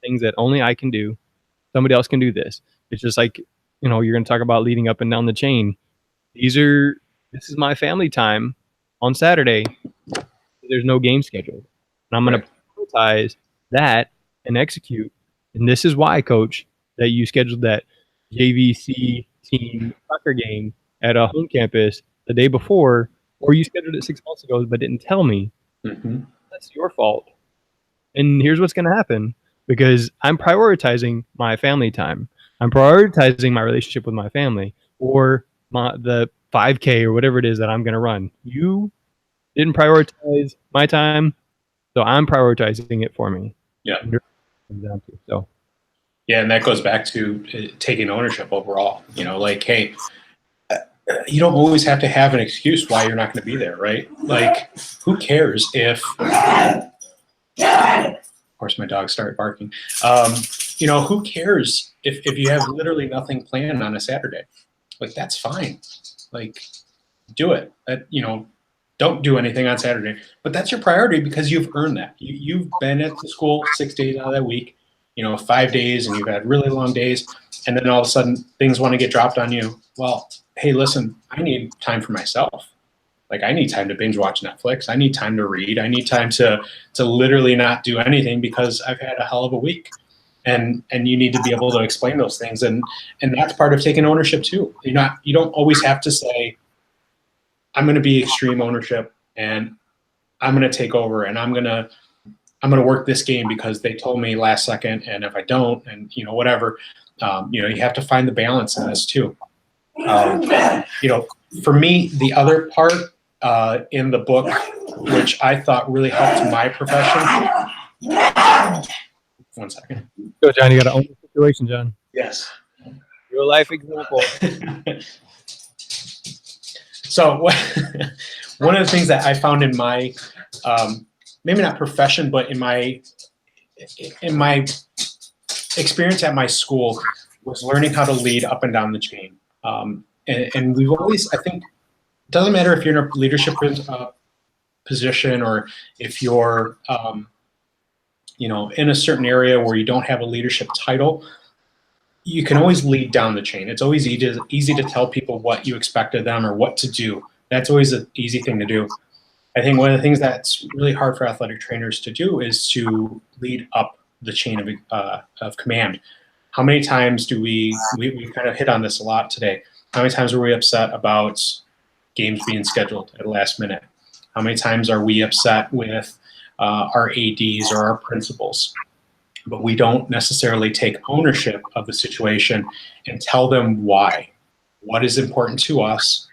Speaker 2: things that only I can do. Somebody else can do this. It's just like, you're going to talk about leading up and down the chain. This is my family time on Saturday. There's no game scheduled. And I'm going to prioritize that and execute. And this is why, coach, that you scheduled that JVC team soccer game at a home campus the day before, or you scheduled it 6 months ago but didn't tell me.
Speaker 1: Mm-hmm.
Speaker 2: That's your fault. And here's what's going to happen, because I'm prioritizing my family time. I'm prioritizing my relationship with my family, or the 5K or whatever it is that I'm going to run. You didn't prioritize my time, so I'm prioritizing it for me.
Speaker 1: Yeah.
Speaker 2: So.
Speaker 1: Yeah, and that goes back to taking ownership overall. Like, hey, you don't always have to have an excuse why you're not going to be there, right? Like, who cares if? Of course, my dog started barking. Who cares if you have literally nothing planned on a Saturday? Like, that's fine. Like, do it. Don't do anything on Saturday. But that's your priority, because you've earned that. You've been at the school 6 days out of that week, 5 days, and you've had really long days. And then all of a sudden things want to get dropped on you. Well, hey, listen, I need time for myself. Like, I need time to binge watch Netflix. I need time to read. I need time to literally not do anything because I've had a hell of a week. And you need to be able to explain those things. And that's part of taking ownership too. You don't always have to say, I'm going to be extreme ownership and I'm going to take over and I'm going to work this game because they told me last second. And if I don't, and whatever, you have to find the balance in this too. For me, the other part in the book, which I thought really helped my profession. 1 second.
Speaker 2: Go, John. You got to own the situation, John.
Speaker 1: Yes.
Speaker 2: Real life example.
Speaker 1: So one of the things that I found in my, maybe not profession, but in my experience at my school, was learning how to lead up and down the chain. And we've always, I think, it doesn't matter if you're in a leadership position or if you're, in a certain area where you don't have a leadership title, you can always lead down the chain. It's always easy to tell people what you expect of them or what to do. That's always an easy thing to do. I think one of the things that's really hard for athletic trainers to do is to lead up the chain of command. How many times do we kind of hit on this a lot today? How many times are we upset about games being scheduled at the last minute? How many times are we upset with our ADs or our principals? But we don't necessarily take ownership of the situation and tell them why. What is important to us,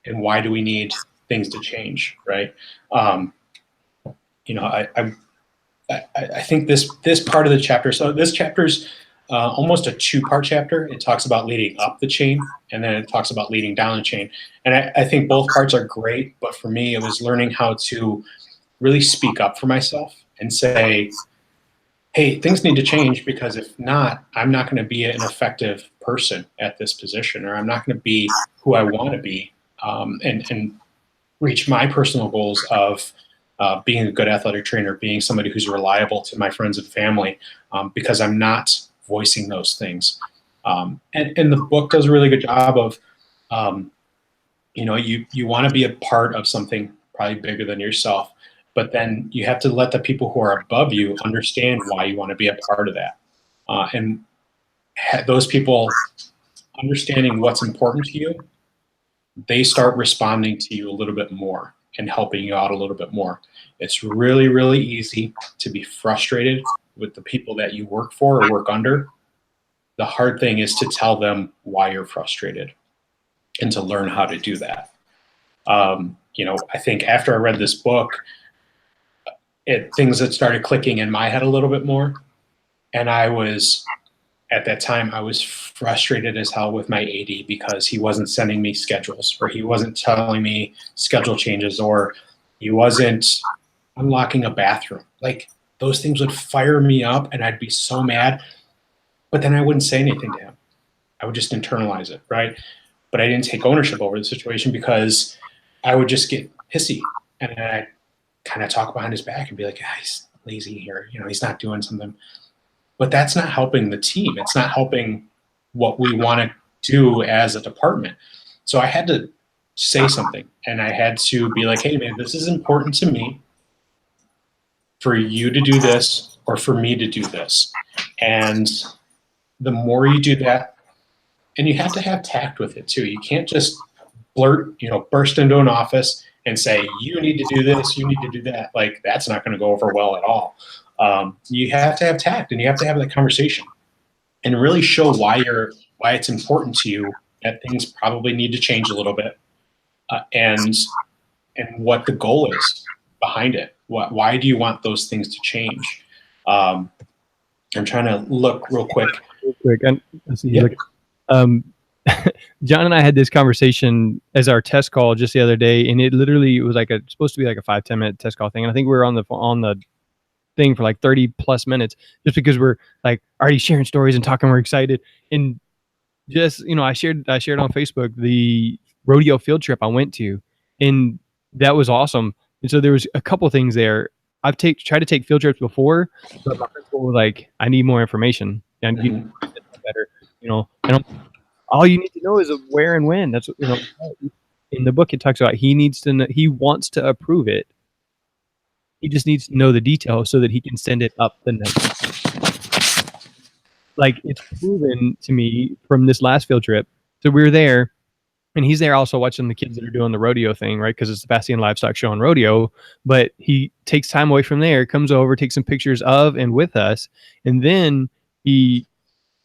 Speaker 1: and why do we need things to change, right? I think this part of the chapter, so this chapter's almost a 2-part chapter. It talks about leading up the chain, and then it talks about leading down the chain. And I think both parts are great, but for me, it was learning how to really speak up for myself and say, hey, things need to change, because if not, I'm not going to be an effective person at this position, or I'm not going to be who I want to be, and reach my personal goals of being a good athletic trainer, being somebody who's reliable to my friends and family, because I'm not voicing those things. And the book does a really good job of, you want to be a part of something probably bigger than yourself, but then you have to let the people who are above you understand why you want to be a part of that. And those people understanding what's important to you, they start responding to you a little bit more and helping you out a little bit more. It's really, really easy to be frustrated with the people that you work for or work under. The hard thing is to tell them why you're frustrated and to learn how to do that. I think after I read this book, things had started clicking in my head a little bit more. And at that time, I was frustrated as hell with my AD because he wasn't sending me schedules, or he wasn't telling me schedule changes, or he wasn't unlocking a bathroom. Like, those things would fire me up and I'd be so mad, but then I wouldn't say anything to him. I would just internalize it, right? But I didn't take ownership over the situation because I would just get pissy, and then I'd kind of talk behind his back and be like, he's lazy here, he's not doing something. But that's not helping the team. It's not helping what we want to do as a department. So I had to say something, and I had to be like, hey man, this is important to me for you to do this or for me to do this. And the more you do that, and you have to have tact with it too. You can't just burst into an office and say, you need to do this, you need to do that. Like, that's not going to go over well at all. You have to have tact, and you have to have that conversation and really show why it's important to you that things probably need to change a little bit, and what the goal is behind it. Why do you want those things to change? I'm trying to look real quick.
Speaker 2: And let's see. Yeah. John and I had this conversation as our test call just the other day, and it was like supposed to be like a 5-10 minute test call thing. And I think we were on the thing for like 30 plus minutes, just because we're like already sharing stories and talking. We're excited, and just I shared on Facebook the rodeo field trip I went to, and that was awesome. And so there was a couple things there. I've tried to take field trips before, but my principal was like, I need more information and you need to get better, and all you need to know is where and when. That's in the book it talks about he needs to know, he wants to approve it. He just needs to know the details so that he can send it up the next. Like, it's proven to me from this last field trip. So we were there, and he's there also watching the kids that are doing the rodeo thing, right? Because it's the Pasadena Livestock Show and rodeo. But he takes time away from there, comes over, takes some pictures of and with us, and then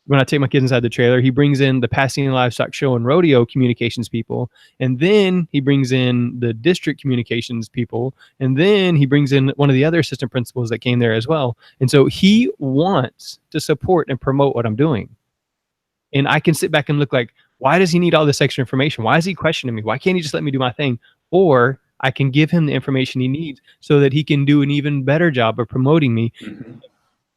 Speaker 2: when I take my kids inside the trailer, he brings in the Pasadena Livestock Show and rodeo communications people, and then he brings in the district communications people, and then he brings in one of the other assistant principals that came there as well. And so he wants to support and promote what I'm doing. And I can sit back and look like, why does he need all this extra information? Why is he questioning me? Why can't he just let me do my thing? Or I can give him the information he needs so that he can do an even better job of promoting me. Mm-hmm.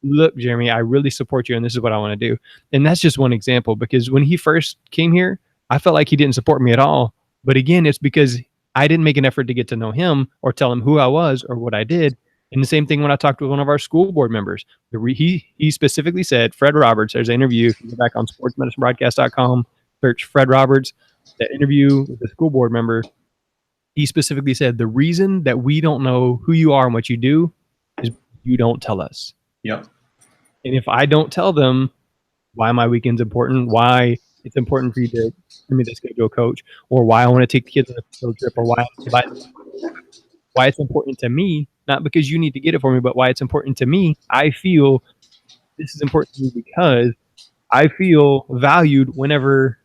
Speaker 2: Look, Jeremy, I really support you, and this is what I want to do. And that's just one example, because when he first came here, I felt like he didn't support me at all. But again, it's because I didn't make an effort to get to know him or tell him who I was or what I did. And the same thing when I talked with one of our school board members. He specifically said, Fred Roberts, there's an interview, if you go back on sportsmedicinebroadcast.com, search Fred Roberts, that interview with the school board member. He specifically said, the reason that we don't know who you are and what you do is you don't tell us.
Speaker 1: Yep.
Speaker 2: And if I don't tell them why my weekend's important, why it's important for you to send me the schedule coach, or why I want to take the kids on a field trip, or why it's important to me, not because you need to get it for me, but why it's important to me, I feel this is important to me because I feel valued whenever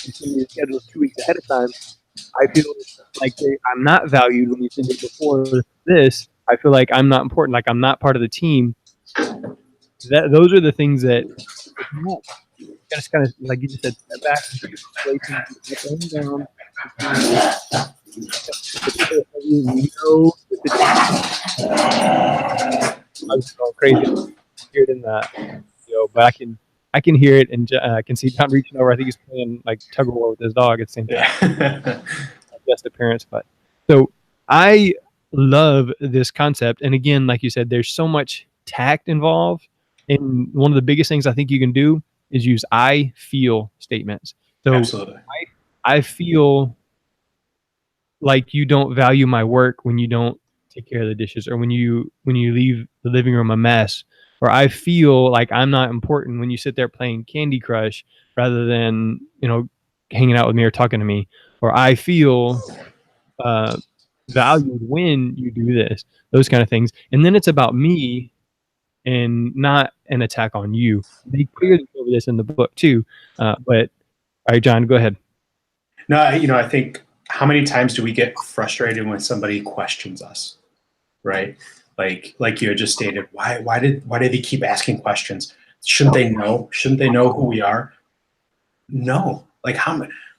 Speaker 2: you send me the schedule 2 weeks ahead of time. I feel like I'm not valued when you send it before this. I feel like I'm not important, like I'm not part of the team. Those are the things that you just kind of, like you just said, step back, get down. I was going crazy. Hear it in the video, but I can hear it, and I can see John reaching over. I think he's playing like tug of war with his dog at the same time. Best appearance, but so I love this concept. And again, like you said, there's so much tact involved. And one of the biggest things I think you can do is use I feel statements. So absolutely. I feel like you don't value my work when you don't take care of the dishes, or when you leave the living room a mess, or I feel like I'm not important when you sit there playing Candy Crush rather than, hanging out with me or talking to me, or I feel valued when you do this, those kind of things. And then it's about me and not an attack on you. They clearly cover this in the book too. But all right, John, go ahead.
Speaker 1: No, I think, how many times do we get frustrated when somebody questions us, right? Like you had just stated, why did they keep asking questions? Shouldn't they know? Shouldn't they know who we are? No, like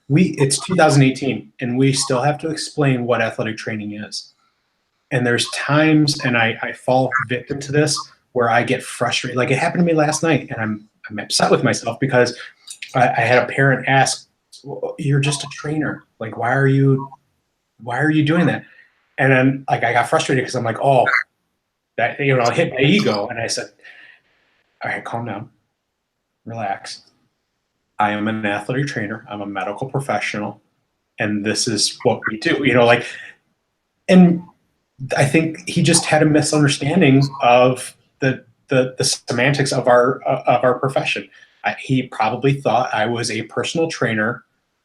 Speaker 1: it's 2018, and we still have to explain what athletic training is. And there's times, and I fall victim to this, where I get frustrated. Like it happened to me last night, and I'm upset with myself because I had a parent ask, well, "You're just a trainer. Like, why are you doing that?" And then like I got frustrated because I'm like, oh, that hit my ego, and I said, "All right, calm down, relax. I am an athletic trainer. I'm a medical professional, and this is what we do." And I think he just had a misunderstanding of the semantics of our profession. He probably thought I was a personal trainer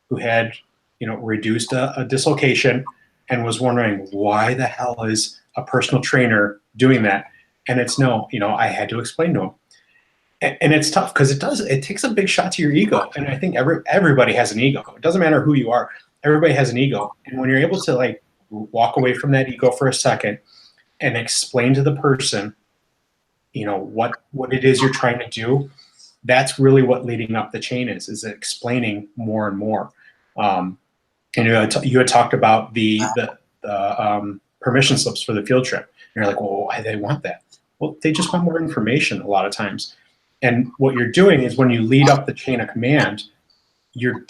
Speaker 1: who had reduced a dislocation and was wondering why the hell is a personal trainer doing that. And it's no, I had to explain to him. And it's tough because it takes a big shot to your ego. And I think everybody has an ego. It doesn't matter who you are. Everybody has an ego. And when you're able to like walk away from that ego for a second and explain to the person, what it is you're trying to do, that's really what leading up the chain is explaining more and more. And you had talked about the permission slips for the field trip. And you're like, well, why do they want that? Well, they just want more information a lot of times. And what you're doing is when you lead up the chain of command, you're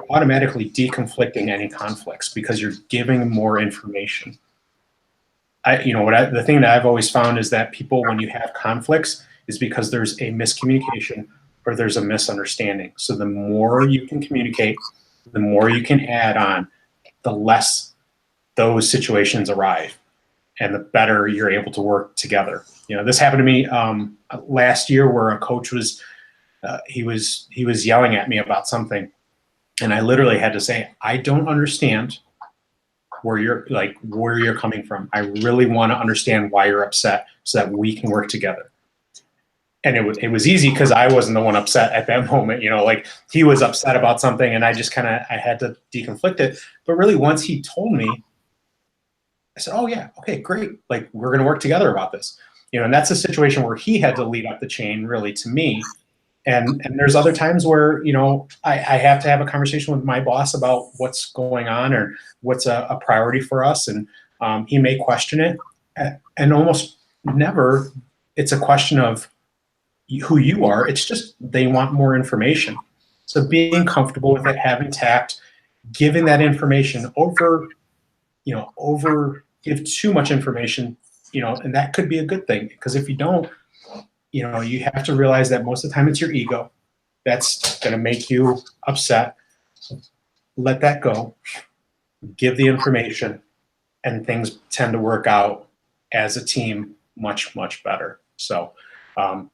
Speaker 1: automatically deconflicting any conflicts because you're giving more information. The thing that I've always found is that people, when you have conflicts, is because there's a miscommunication or there's a misunderstanding. So the more you can communicate, the more you can add on, the less those situations arrive, and the better you're able to work together. This happened to me last year where a coach was he was yelling at me about something, and I literally had to say, I don't understand where you're coming from. I really want to understand why you're upset so that we can work together. And it was easy because I wasn't the one upset at that moment. He was upset about something, and I just I had to deconflict it. But really, once he told me, I said, oh yeah, okay, great. Like, we're going to work together about this. And that's a situation where he had to lead up the chain really to me. And there's other times where, I have to have a conversation with my boss about what's going on or what's a priority for us. And he may question it. And almost never it's a question of who you are. It's just they want more information. So being comfortable with it, having tact, giving that information over give too much information, and that could be a good thing, because if you don't, you have to realize that most of the time it's your ego that's going to make you upset. Let that go, give the information, and things tend to work out as a team much, much better. So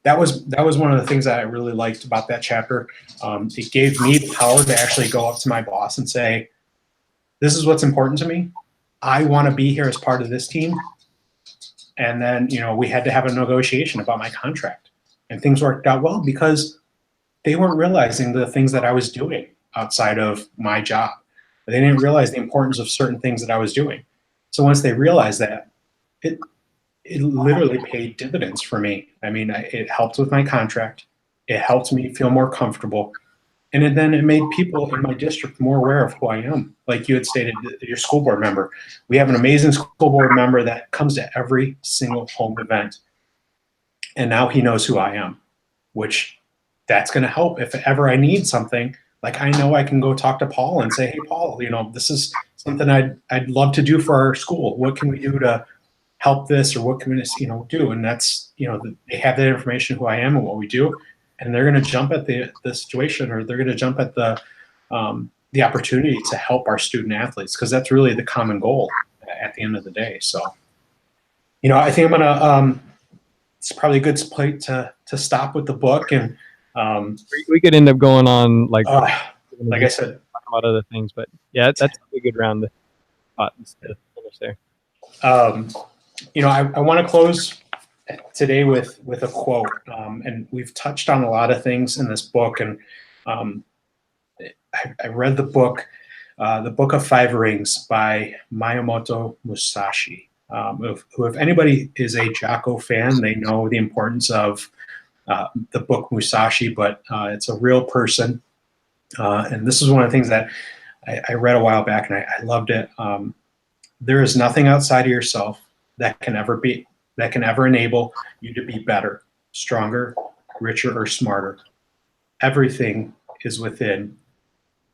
Speaker 1: that was one of the things that I really liked about that chapter. It gave me the power to actually go up to my boss and say, this is what's important to me. I want to be here as part of this team. And then, we had to have a negotiation about my contract, and things worked out well because they weren't realizing the things that I was doing outside of my job. They didn't realize the importance of certain things that I was doing. So once they realized that, it literally paid dividends for me. I mean, it helped with my contract. It helped me feel more comfortable. And then it made people in my district more aware of who I am. Like you had stated, your school board member. We have an amazing school board member that comes to every single home event. And now he knows who I am, which that's going to help if ever I need something. Like, I know I can go talk to Paul and say, hey, Paul, this is something I'd love to do for our school. What can we do to help this, or what can we do? And that's, they have that information, who I am and what we do. And they're going to jump at the situation, or they're going to jump at the opportunity to help our student athletes, because that's really the common goal at the end of the day. So, I think I'm going to, it's probably a good place to stop with the book. And
Speaker 2: we could end up going on like
Speaker 1: I said,
Speaker 2: talk about other things, but yeah, that's a good round to finish there.
Speaker 1: I want to close today with a quote, and we've touched on a lot of things in this book, and I read the book of Five Rings by Miyamoto Musashi, who, if anybody is a Jocko fan, they know the importance of the book Musashi, but it's a real person, and this is one of the things that I read a while back, and I loved it. There is nothing outside of yourself that can ever enable you to be better, stronger, richer, or smarter. Everything is within.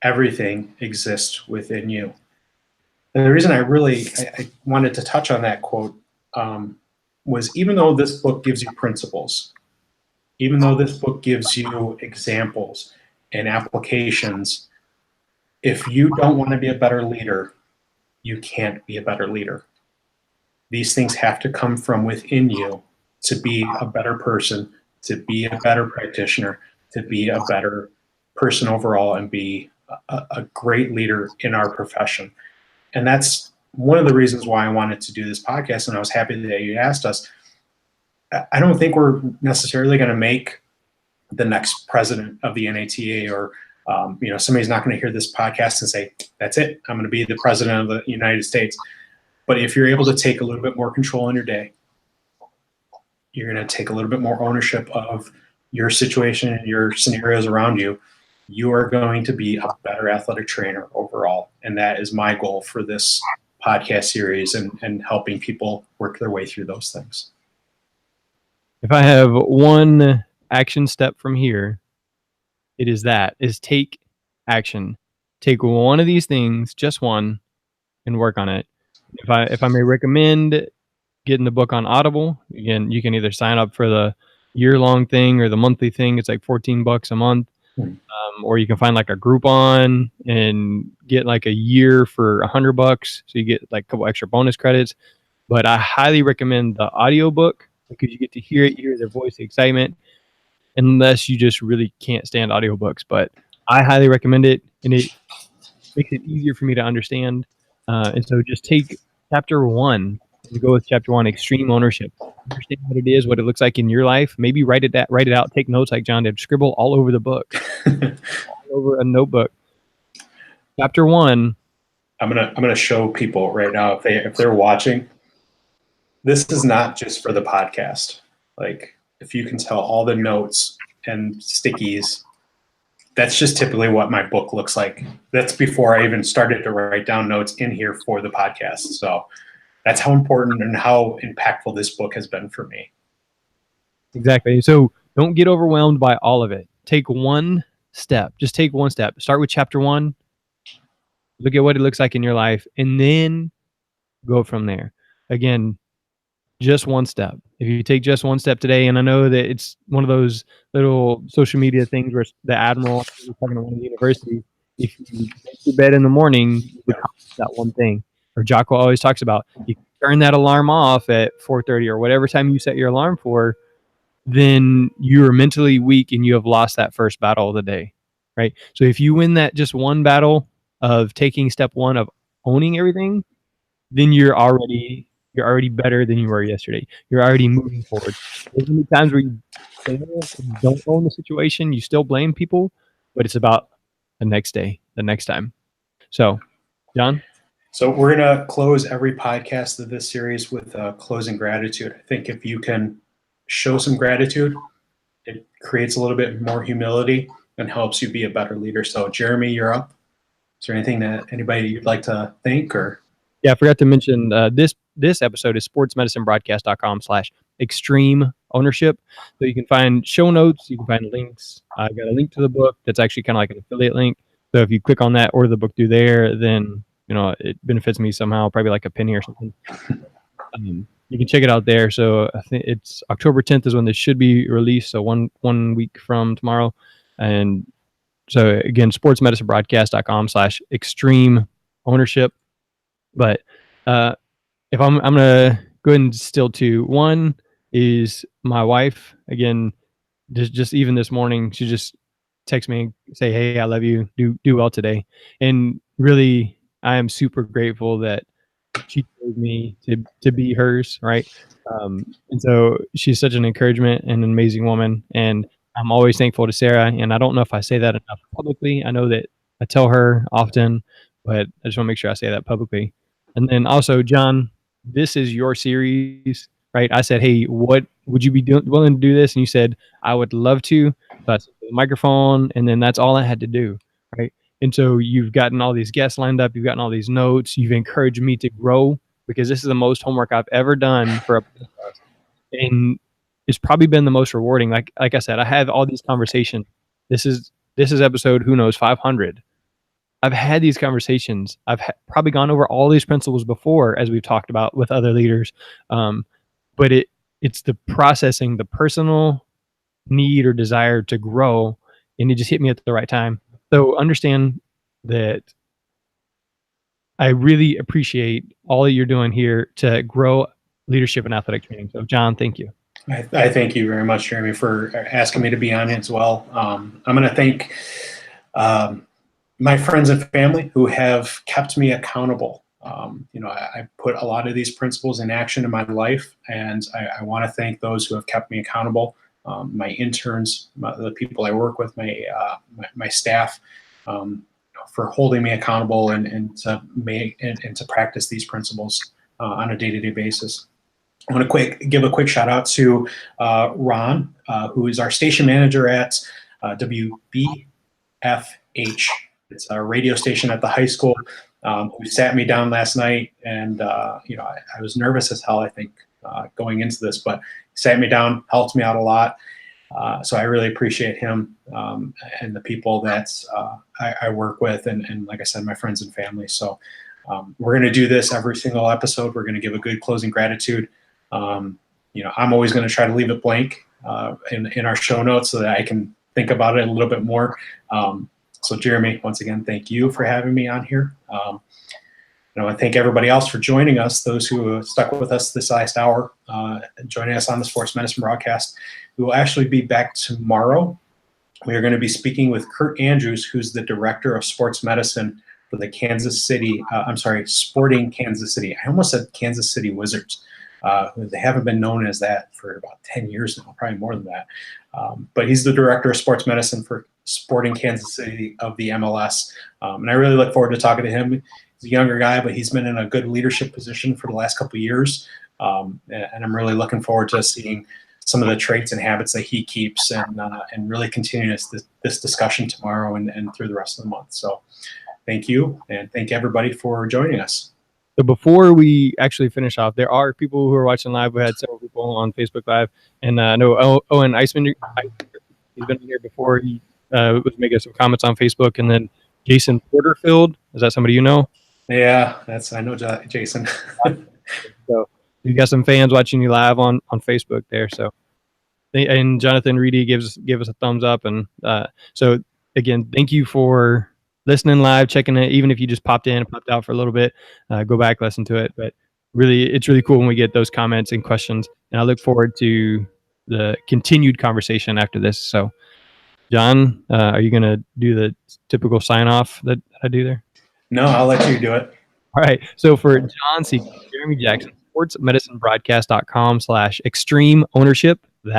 Speaker 1: Everything exists within you. And the reason I wanted to touch on that quote was, even though this book gives you principles, even though this book gives you examples and applications, if you don't want to be a better leader, you can't be a better leader. These things have to come from within you to be a better person, to be a better practitioner, to be a better person overall, and be a great leader in our profession. And that's one of the reasons why I wanted to do this podcast, and I was happy that you asked us. I don't think we're necessarily going to make the next president of the NATA, or somebody's not going to hear this podcast and say, that's it, I'm going to be the president of the United States. But if you're able to take a little bit more control in your day, you're going to take a little bit more ownership of your situation and your scenarios around you, you are going to be a better athletic trainer overall. And that is my goal for this podcast series, and helping people work their way through those things.
Speaker 2: If I have one action step from here, it is take action. Take one of these things, just one, and work on it. If I may recommend getting the book on Audible, again, you can either sign up for the year-long thing or the monthly thing. It's like $14 a month. Or you can find like a Groupon and get like a year for $100. So you get like a couple extra bonus credits. But I highly recommend the audiobook, because you get to hear it, you hear their voice, the excitement, unless you just really can't stand audiobooks. But I highly recommend it, and it makes it easier for me to understand. And so just take chapter 1. You go with chapter 1, extreme ownership. Understand what it is, what it looks like in your life. Maybe write it out, take notes like John did, scribble all over the book, all over a notebook. Chapter 1.
Speaker 1: I'm gonna show people right now, if they're watching. This is not just for the podcast. Like, if you can tell, all the notes and stickies, that's just typically what my book looks like. That's before I even started to write down notes in here for the podcast. So that's how important and how impactful this book has been for me.
Speaker 2: Exactly. So don't get overwhelmed by all of it. Take one step. Just take one step. Start with chapter 1. Look at what it looks like in your life, and then go from there. Again, just one step. If you take just one step today, and I know that it's one of those little social media things where the Admiral was talking to one of the universities, if you make your bed in the morning, you accomplish that one thing. Or Jocko always talks about, you turn that alarm off at 4:30 or whatever time you set your alarm for, then you are mentally weak and you have lost that first battle of the day, right? So if you win that just one battle of taking step 1 of owning everything, then you're already better than you were yesterday. You're already moving forward. There's many times where you fail and you don't own the situation, you still blame people, but it's about the next day, the next time. So, John?
Speaker 1: So we're going to close every podcast of this series with closing gratitude. I think if you can show some gratitude, it creates a little bit more humility and helps you be a better leader. So Jeremy, you're up. Is there anything that anybody you'd like to thank? Or
Speaker 2: Yeah, I forgot to mention this episode is sportsmedicinebroadcast.com/extreme ownership. So you can find show notes, you can find links. I got a link to the book that's actually kind of like an affiliate link. So if you click on that, order the book through there, then it benefits me somehow, probably like a penny or something. You can check it out there. So I think it's October 10th is when this should be released. So one week from tomorrow. And so again, sportsmedicinebroadcast.com/extreme ownership. But if I'm gonna go ahead and distill to one is my wife. Again, just even this morning, she just texts me and say, "Hey, I love you. Do well today." And really, I am super grateful that she chose me to be hers, right? And so she's such an encouragement and an amazing woman. And I'm always thankful to Sarah. And I don't know if I say that enough publicly. I know that I tell her often, but I just want to make sure I say that publicly. And then also, John, this is your series, right? I said, "Hey, what would you be willing to do this?" And you said, "I would love to." So I set the microphone, and then that's all I had to do, right? And so you've gotten all these guests lined up. You've gotten all these notes. You've encouraged me to grow because this is the most homework I've ever done for a podcast, and it's probably been the most rewarding. Like I said, I have all these conversations. This is episode, who knows, 500. I've had these conversations. I've probably gone over all these principles before, as we've talked about with other leaders. But it's the processing, the personal need or desire to grow, and it just hit me at the right time. So understand that I really appreciate all that you're doing here to grow leadership and athletic training. So John, thank you.
Speaker 1: I thank you very much, Jeremy, for asking me to be on it as well. I'm going to thank my friends and family who have kept me accountable. I put a lot of these principles in action in my life, and I want to thank those who have kept me accountable. My interns, the people I work with, my staff, for holding me accountable and to practice these principles on a day-to-day basis. I want to give a quick shout out to Ron, who is our station manager at WBFH. It's a radio station at the high school, who sat me down last night, and I was nervous as hell, I think, going into this, but he sat me down, helped me out a lot. So I really appreciate him and the people that I work with, and like I said, my friends and family. So we're going to do this every single episode. We're going to give a good closing gratitude. I'm always going to try to leave it blank in our show notes so that I can think about it a little bit more. So Jeremy, once again, thank you for having me on here. I thank everybody else for joining us, those who stuck with us this last hour, joining us on the Sports Medicine broadcast. We will actually be back tomorrow. We are going to be speaking with Kurt Andrews, who's the director of sports medicine for the Sporting Kansas City. I almost said Kansas City Wizards. They haven't been known as that for about 10 years now, probably more than that. But he's the director of sports medicine for Sporting Kansas City of the MLS. And I really look forward to talking to him. He's a younger guy, but he's been in a good leadership position for the last couple of years. And I'm really looking forward to seeing some of the traits and habits that he keeps, and really continue this discussion tomorrow and through the rest of the month. So thank you, and thank everybody for joining us.
Speaker 2: So before we actually finish off, there are people who are watching live. We had several people on Facebook Live, and I know Owen Iceman, he's been here before. He was making some comments on Facebook, and then Jason Porterfield. Is that somebody you know?
Speaker 1: Yeah, I know Jason.
Speaker 2: So you got some fans watching you live on Facebook there. So, and Jonathan Reedy give us a thumbs up, and so again, thank you for listening live, checking it. Even if you just popped in and popped out for a little bit, go back, listen to it. But really, it's really cool when we get those comments and questions, and I look forward to the continued conversation after this. So, John, are you going to do the typical sign off that I do there?
Speaker 1: No, I'll let you do it.
Speaker 2: All right. So for John Ciecko, Jeremy Jackson, sportsmedicinebroadcast.com/extreme ownership.